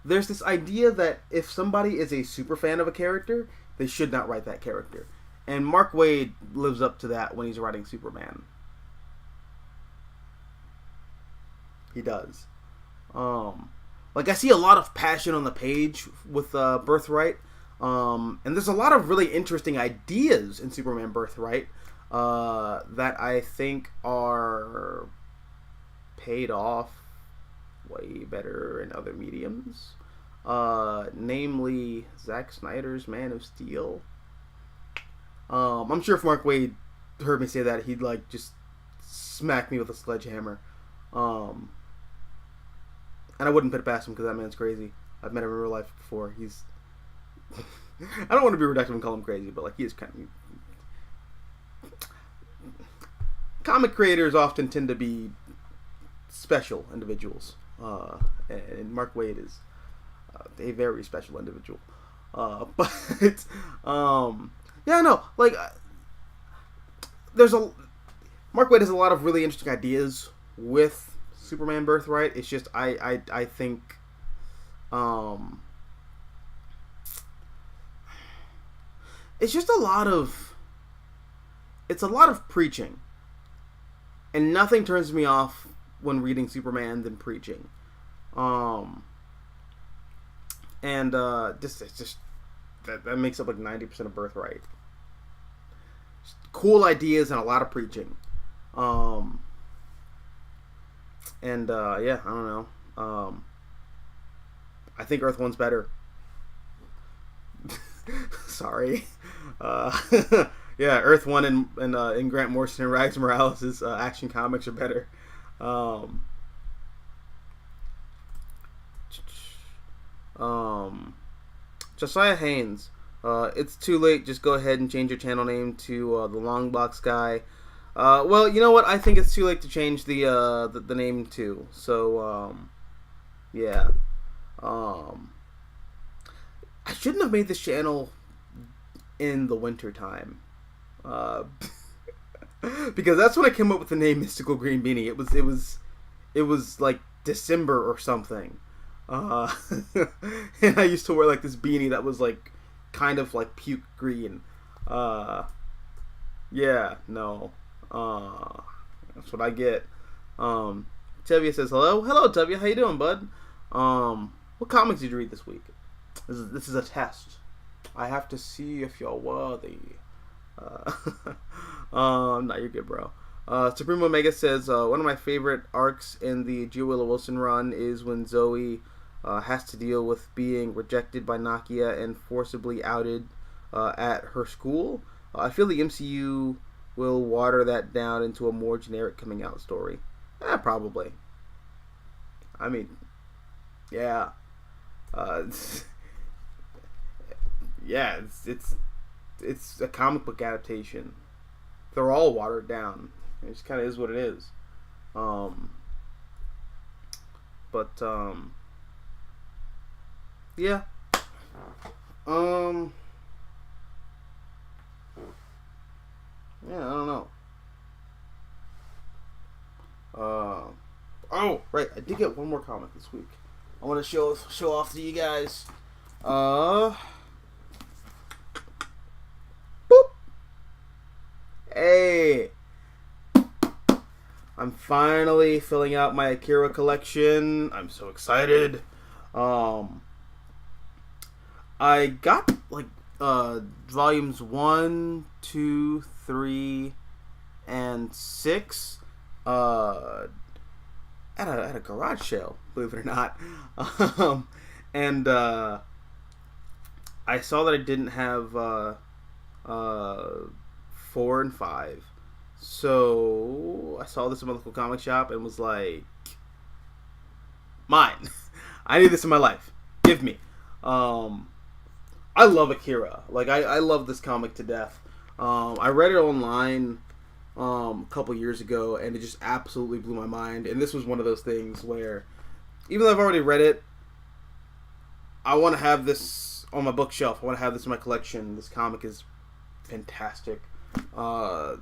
there's this idea that if somebody is a super fan of a character, they should not write that character. And Mark Waid lives up to that when he's writing Superman. He does. Like, I see a lot of passion on the page with Birthright. And there's a lot of really interesting ideas in Superman Birthright that I think are paid off way better in other mediums. Namely, Zack Snyder's Man of Steel. I'm sure if Mark Waid heard me say that, he'd like just smack me with a sledgehammer. And I wouldn't put it past him because that man's crazy. I've met him in real life before. He's I don't want to be reductive and call him crazy, but like he is kind of... Comic creators often tend to be special individuals, and Mark Waid is a very special individual. But yeah, no, like Mark Waid has a lot of really interesting ideas with Superman Birthright. It's just I think it's just a lot of preaching, and nothing turns me off when reading Superman than preaching. It's just that makes up like 90% of Birthright. Just cool ideas and a lot of preaching. Yeah, I don't know. I think Earth One's better. Sorry. Yeah, Earth One and Grant Morrison and Rags Morales' Action Comics are better. Josiah Haynes. It's too late. Just go ahead and change your channel name to the Long Box Guy. Well, you know what? I think it's too late to change the name too. So, yeah. I shouldn't have made this channel in the winter time. Because that's when I came up with the name Mystical Green Beanie. It was like December or something. And I used to wear like this beanie that was like kind of like puke green. Yeah, no. That's what I get. Tevia says hello. Hello, Tevia. How you doing, bud? What comics did you read this week? This is a test. I have to see if you're worthy. No, you're good, bro. Supreme Omega says one of my favorite arcs in the G. Willow Wilson run is when Zoe has to deal with being rejected by Nakia and forcibly outed at her school. I feel the MCU will water that down into a more generic coming out story. Probably. I mean, yeah. Yeah, it's a comic book adaptation. They're all watered down. It just kind of is what it is. Yeah. Yeah, I don't know. Oh, right. I did get one more comic this week. I want to show off to you guys. Boop. Hey. I'm finally filling out my Akira collection. I'm so excited. I got like volumes 1, 2, 3, and 6 at a garage sale, believe it or not. And I saw that I didn't have 4 and 5. So I saw this in my local comic shop and was like, mine. I need this in my life. Give me. I love Akira. Like, I love this comic to death. I read it online a couple years ago, and it just absolutely blew my mind. And this was one of those things where, even though I've already read it, I want to have this on my bookshelf. I want to have this in my collection. This comic is fantastic. I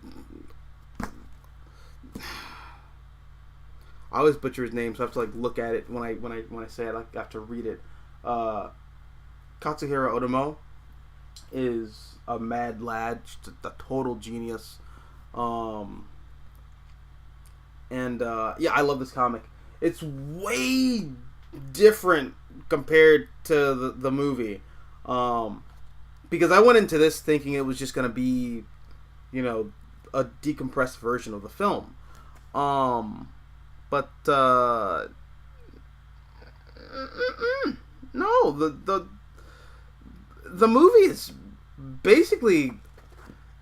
always butcher his name, so I have to look at it when I say it. I have to read it. Katsuhiro Otomo is a mad lad, just a total genius. I love this comic. It's way different compared to the movie, because I went into this thinking it was just gonna be, a decompressed version of the film. But no, the movie is basically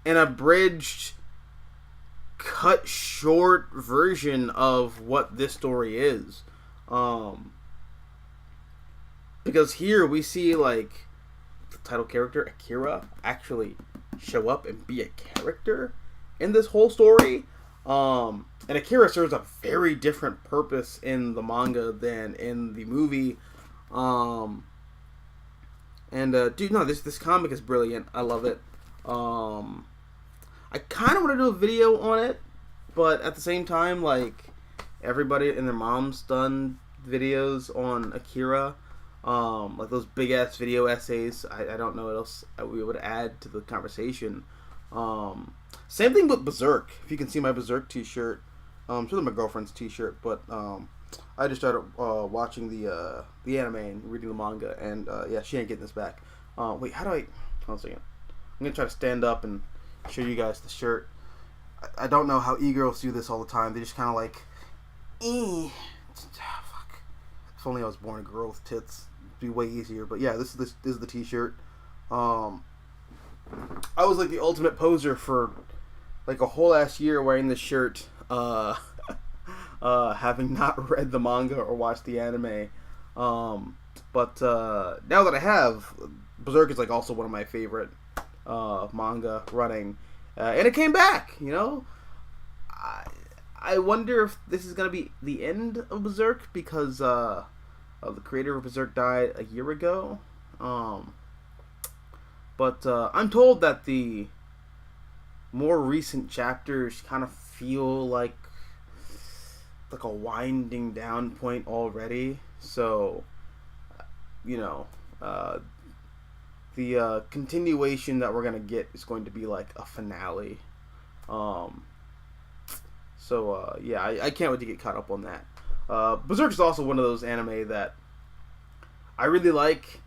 an abridged, cut short version of what this story is. Because here we see the title character Akira actually show up and be a character in this whole story. And Akira serves a very different purpose in the manga than in the movie. This comic is brilliant. I love it. I kind of want to do a video on it, but at the same time, everybody and their mom's done videos on Akira. Those big ass video essays. I don't know what else we would add to the conversation. Same thing with Berserk. If you can see my Berserk t-shirt, it's really my girlfriend's t-shirt, but I just started watching the anime and reading the manga, and she ain't getting this back. Wait, how do I? Hold on a second. I'm gonna try to stand up and show you guys the shirt. I don't know how e-girls do this all the time. They just kind of fuck. If only I was born a girl with tits, it'd be way easier. But yeah, this is the t-shirt. I was the ultimate poser for a whole ass year wearing this shirt, having not read the manga or watched the anime. But now that I have, Berserk is also one of my favorite manga running, and it came back. I wonder if this is gonna be the end of Berserk, because the creator of Berserk died a year ago. But I'm told that the more recent chapters kind of feel like a winding down point already. So, the continuation that we're gonna get is going to be a finale. I can't wait to get caught up on that. Berserk is also one of those anime that I really like.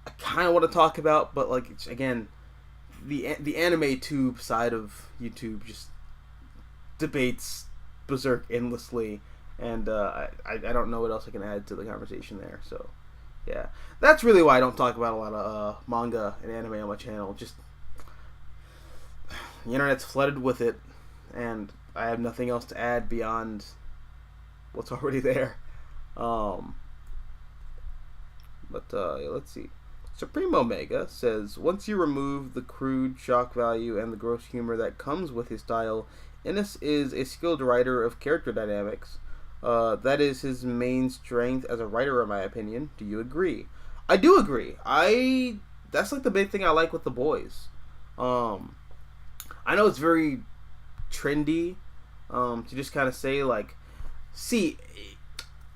I kind of want to talk about, but again, the anime tube side of YouTube just debates Berserk endlessly, and I don't know what else I can add to the conversation there. So yeah, that's really why I don't talk about a lot of manga and anime on my channel. Just the internet's flooded with it, and I have nothing else to add beyond what's already there. Let's see. Supreme Omega says, once you remove the crude shock value and the gross humor that comes with his style, Ennis is a skilled writer of character dynamics. That is his main strength as a writer, in my opinion. Do you agree? I do agree. That's the big thing I like with The Boys. I know it's very trendy to just kind of say see,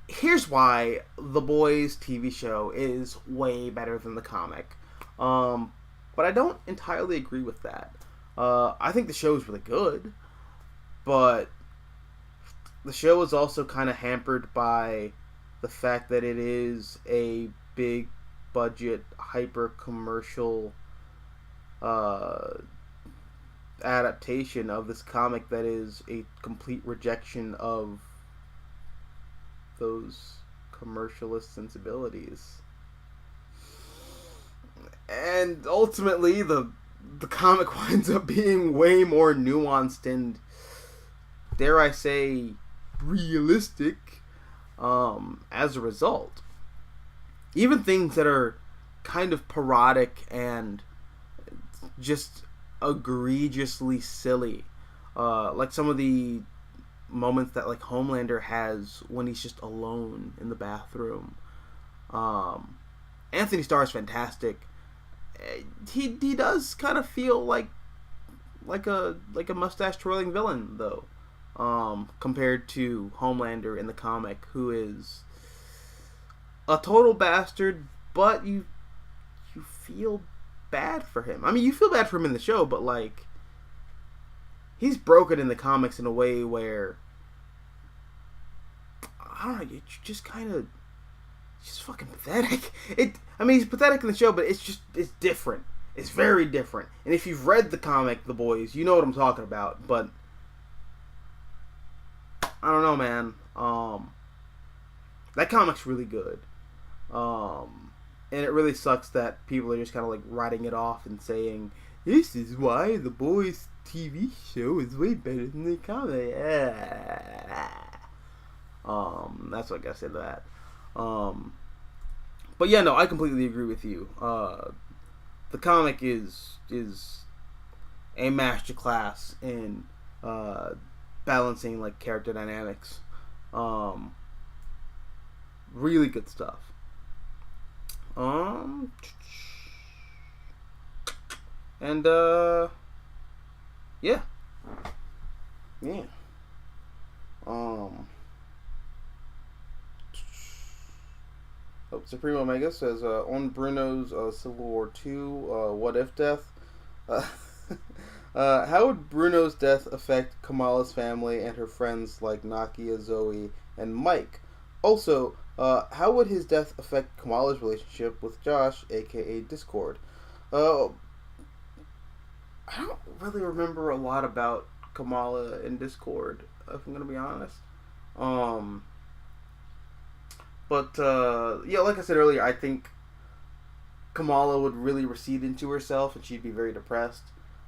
here's why The Boys TV show is way better than the comic. But I don't entirely agree with that. I think the show is really good, but the show is also kind of hampered by the fact that it is a big budget, hyper commercial adaptation of this comic that is a complete rejection of those commercialist sensibilities. And ultimately the comic winds up being way more nuanced and, dare I say, realistic as a result. Even things that are kind of parodic and just egregiously silly Like some of the moments that like Homelander has when he's just alone in the bathroom. Anthony Starr is fantastic. He does kind of feel like a mustache twirling villain though, compared to Homelander in the comic, who is a total bastard, but you feel bad for him. I mean, you feel bad for him in the show, but like he's broken in the comics in a way where I don't know, you just kind of just fucking pathetic. I mean, he's pathetic in the show, but it's different. It's very different. And if you've read the comic, The Boys, you know what I'm talking about. But I don't know, man. That comic's really good. And it really sucks that people are just kind of like writing it off and saying, this is why The Boys TV show is way better than the comic. That's what I gotta say to that. But yeah, no, I completely agree with you. The comic is a masterclass in balancing like character dynamics. Really good stuff. And yeah. Supreme Omega says, on Bruno's Civil War II, what if death? How would Bruno's death affect Kamala's family and her friends like Nakia, Zoe, and Mike? Also, how would his death affect Kamala's relationship with Josh, aka Discord? I don't really remember a lot about Kamala and Discord, if I'm gonna be honest. But yeah, like I said earlier, I think Kamala would really recede into herself and she'd be very depressed.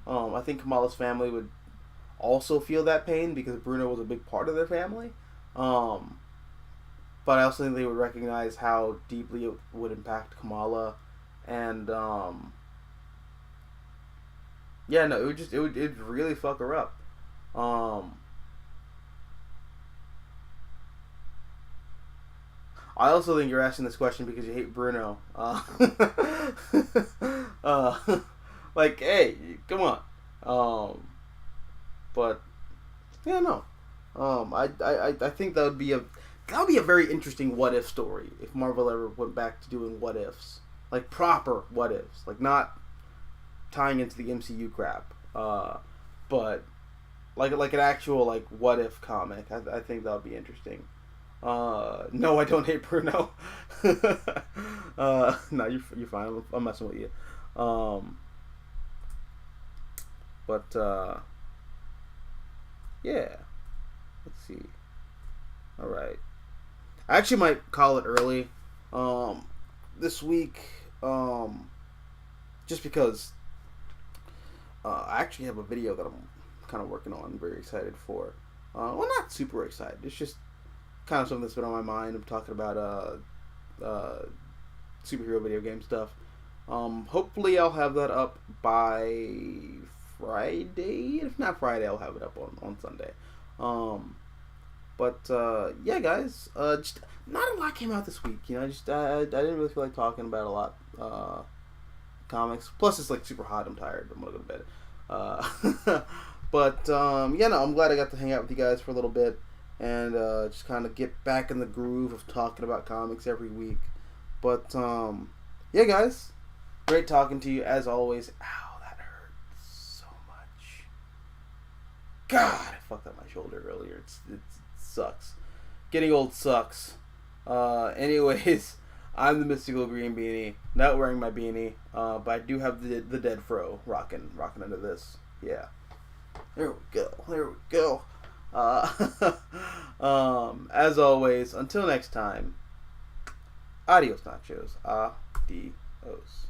I think Kamala's family would also feel that pain because Bruno was a big part of their family. But I also think they would recognize how deeply it would impact Kamala, and yeah, no, it'd really fuck her up. I also think you're asking this question because you hate Bruno. Like, hey, come on. But yeah, no. I think that would be a very interesting what if story if Marvel ever went back to doing what ifs, like proper what ifs, like not tying into the MCU crap. But like an actual like what if comic. I think that would be interesting. No, I don't hate Bruno. No, you're fine. I'm messing with you. But yeah. Let's see. All right. I actually might call it early this week, just because I actually have a video that I'm kind of working on. I'm very excited for. Well, not super excited. It's just kind of something that's been on my mind. I'm talking about superhero video game stuff. Hopefully I'll have that up by Friday. If not Friday, I'll have it up on Sunday. But yeah, guys, just not a lot came out this week. You know, I didn't really feel like talking about a lot comics. Plus, it's like super hot. I'm tired. I'm gonna go to bed. But yeah, no, I'm glad I got to hang out with you guys for a little bit and just kind of get back in the groove of talking about comics every week. But yeah, guys, great talking to you as always. Ow, that hurt so much. God, I fucked up my shoulder earlier. It sucks. Getting old sucks. Anyways, I'm the Mystical Green Beanie. Not wearing my beanie, but I do have the Dead Fro rocking under this. Yeah. There we go. As always, until next time, adios nachos. Adios.